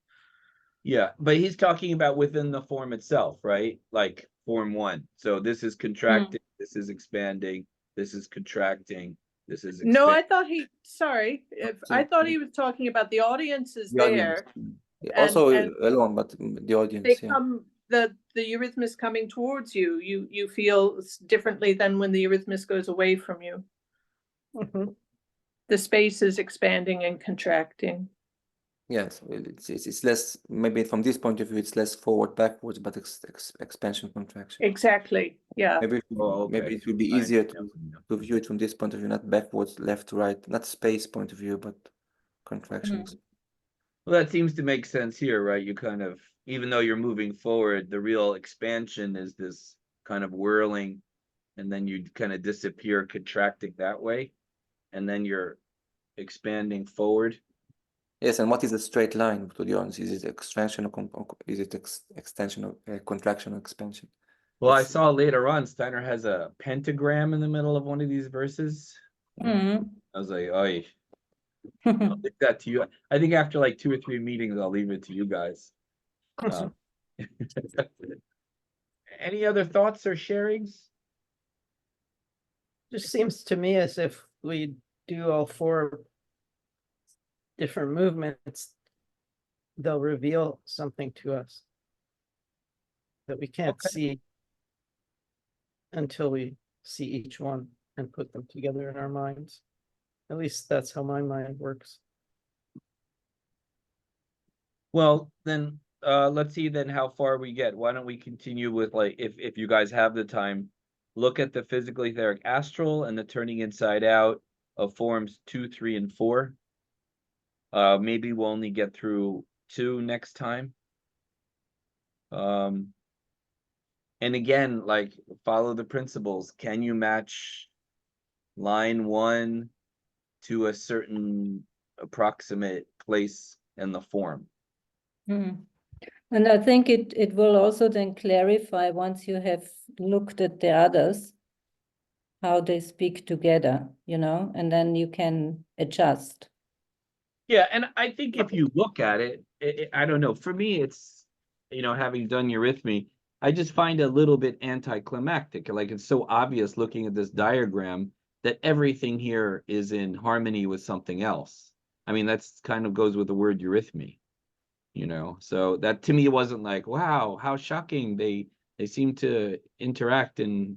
Yeah, but he's talking about within the form itself, right? Like form 1. So this is contracting, this is expanding, this is contracting, this is No, I expanding. thought I thought he was talking about the audience is The audience. there. Yeah, and- also and alone, but the audience, They yeah. come, the eurythmus coming towards you, you feel differently than when the eurythmus goes away from you. Mhm. The space is expanding and contracting. Yes, well, it's less, maybe from this point of view, it's less forward, backwards, but expansion, contraction. Exactly, yeah. Maybe Oh, maybe okay. it will be I easier understand. to view it from this point of view, not backwards, left, right, not space point of view, but contractions. Well, that seems to make sense here, right? You kind of, even though you're moving forward, the real expansion is this kind of whirling, and then you kind of disappear, contracting that way, and then you're expanding forward. Yes, and what is a straight line to the audience? Is it extraction or is it extension or contraction or expansion? Well, I It's- saw later on Steiner has a pentagram in the middle of one of these verses. I was like, oh, I'll leave that to you. I think after like 2 or 3 meetings, I'll leave it to you guys. Any other thoughts or sharings? Just seems to me as if we do all 4 different movements, they'll reveal something to us that we can't Okay. see until we see each one and put them together in our minds. At least that's how my mind works. Well, then, let's see then how far we get. Why don't we continue with, like, if you guys have the time, look at the physical etheric astral and the turning inside out of forms 2, 3, and 4. Maybe we'll only get through 2 next time. And again, like, follow the principles. Can you match line 1 to a certain approximate place in the form? And I think it will also then clarify once you have looked at the others, how they speak together, and then you can adjust. Yeah, and I think if you look at it, I don't know. For me, it's, having done Eurythmy, I just find it a little bit anticlimactic. Like, it's so obvious looking at this diagram that everything here is in harmony with something else. I mean, that's kind of goes with the word eurythmy, So that to me wasn't like, wow, how shocking. They seem to interact and,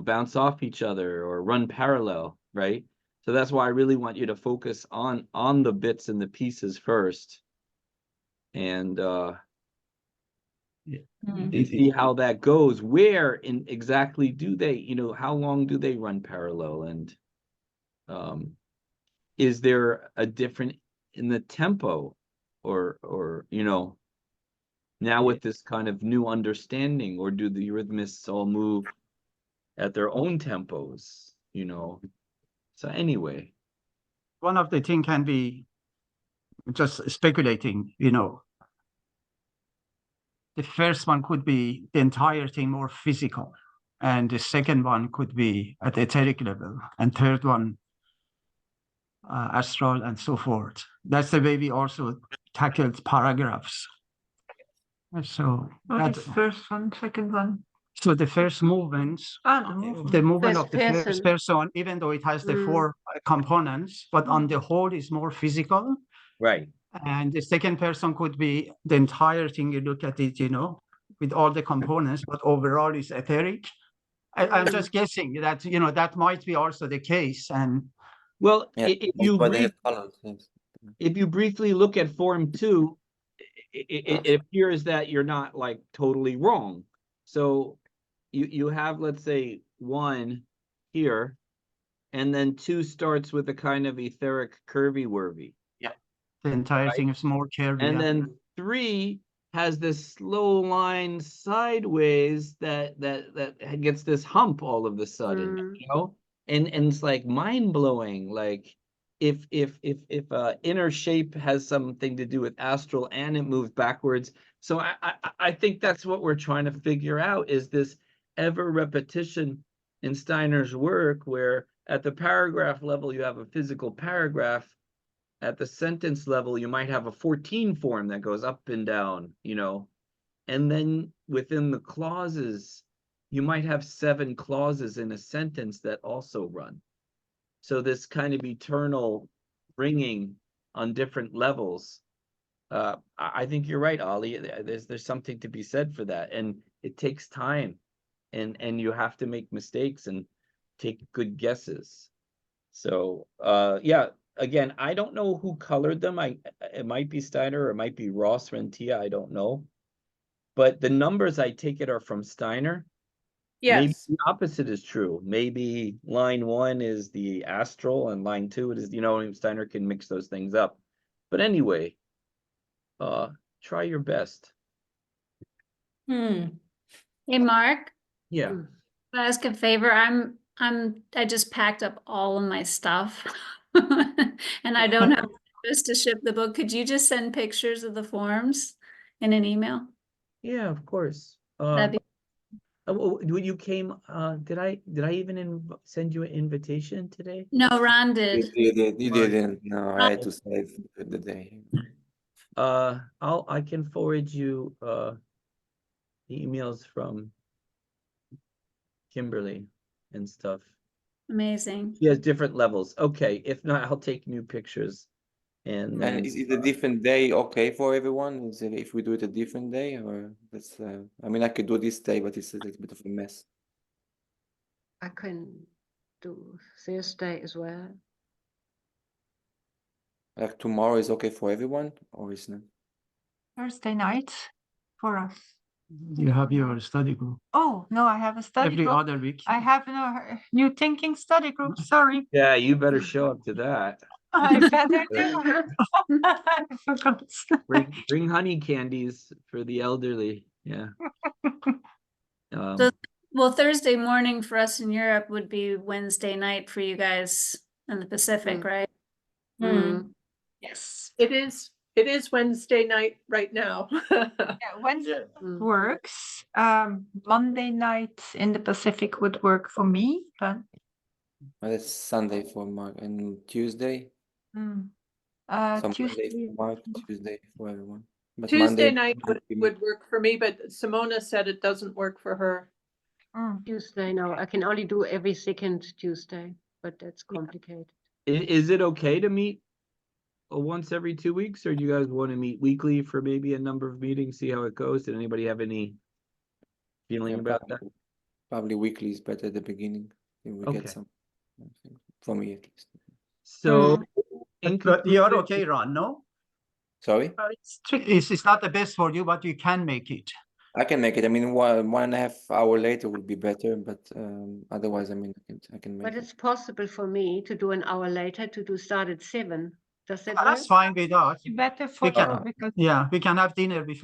bounce off each other or run parallel, right? So that's why I really want you to focus on the bits and the pieces first, and see how that goes. Where in exactly do they, how long do they run parallel, and is there a different in the tempo, or now with this kind of new understanding, or do the rhythmists all move at their own tempos, So anyway. One of the things can be just speculating, The first one could be the entire thing more physical, and the second one could be at etheric level, and third one astral, and so forth. That's the way we also tackled paragraphs. So What is first one, second one? So the first movements, The movement. of the first person, even though it has the four components, but on the whole is more physical. Right. And the second person could be the entire thing. You look at it, with all the components, but overall is etheric. I'm just guessing that, that might be also the case. And well, Yeah, if that's you why they have colors. Yes. if you briefly look at form 2, it appears that you're not like totally wrong. So you have, let's say, 1 here, and then 2 starts with a kind of etheric curvy-wurvy. the entire thing is more curvy. And then 3 has this slow line sideways that gets this hump all of a sudden, and it's like mind-blowing. Like, if inner shape has something to do with astral and it moves backwards. So I think that's what we're trying to figure out, is this ever repetition in Steiner's work, where at the paragraph level you have a physical paragraph. At the sentence level, you might have a 14 form that goes up and down, and then within the clauses, you might have 7 clauses in a sentence that also run. So this kind of eternal ringing on different levels. I think you're right, Ali. There's something to be said for that, and it takes time, and you have to make mistakes and take good guesses. So yeah. Again, I don't know who colored them. It might be Steiner or it might be Ross Rentia. I don't know. But the numbers, I take it, are from Steiner. Maybe Yes. the opposite is true. Maybe line 1 is the astral and line 2 it is, Steiner can mix those things up. But anyway, try your best. Hey, Mark, Yeah. can I ask a favor? I just packed up all of my stuff and I don't have just to ship the book. Could you just send pictures of the forms in an email? Yeah, of course. That'd be When you came, did I even send you an invitation today? No, Ron did. You didn't. No, I had to save the day. I can forward you the emails from Kimberly and stuff. Amazing. She has different levels. Okay, if not, I'll take new pictures. And then And is it a different day okay for everyone? Is it if we do it a different day, or that's? I mean, I could do this day, but it's a little bit of a mess. I can do Thursday as well. Like tomorrow is okay for everyone, or is not? Thursday night for us. You have your study group Oh, no, I have a study every group. other week. I have no new thinking study group. Sorry. yeah, you better show up to that. I better do. I forgot. Bring honey candies for the elderly. Yeah. So, well, Thursday morning for us in Europe would be Wednesday night for you guys in the Pacific, right? Yes. It is Wednesday night right now. Yeah, Wednesday works. Monday night in the Pacific would work for me, but That's Sunday for Mark and Tuesday. Mm. So Monday Tuesday. for Mark, Tuesday for everyone. But Tuesday Monday night would work for me, but Simona said it doesn't work for her. Mm. Tuesday, no, I can only do every second Tuesday, but that's complicated. Is it okay to meet once every 2 weeks, or do you guys want to meet weekly for maybe a number of meetings, see how it goes? Did anybody have any feeling Yeah, about that? probably weekly is better at the beginning. If we Okay. get some, I think, for me at least. So, in But you're conclusion- okay, Ron, no? Sorry, It's not the best for you, but you can make it. I can make it. I mean, 1.5 hour later would be better, but otherwise, I mean, I can make But it. it's possible for me to do an hour later to start at 7. Does that work? That's fine with us. Better for We can, you because yeah, we can have dinner before.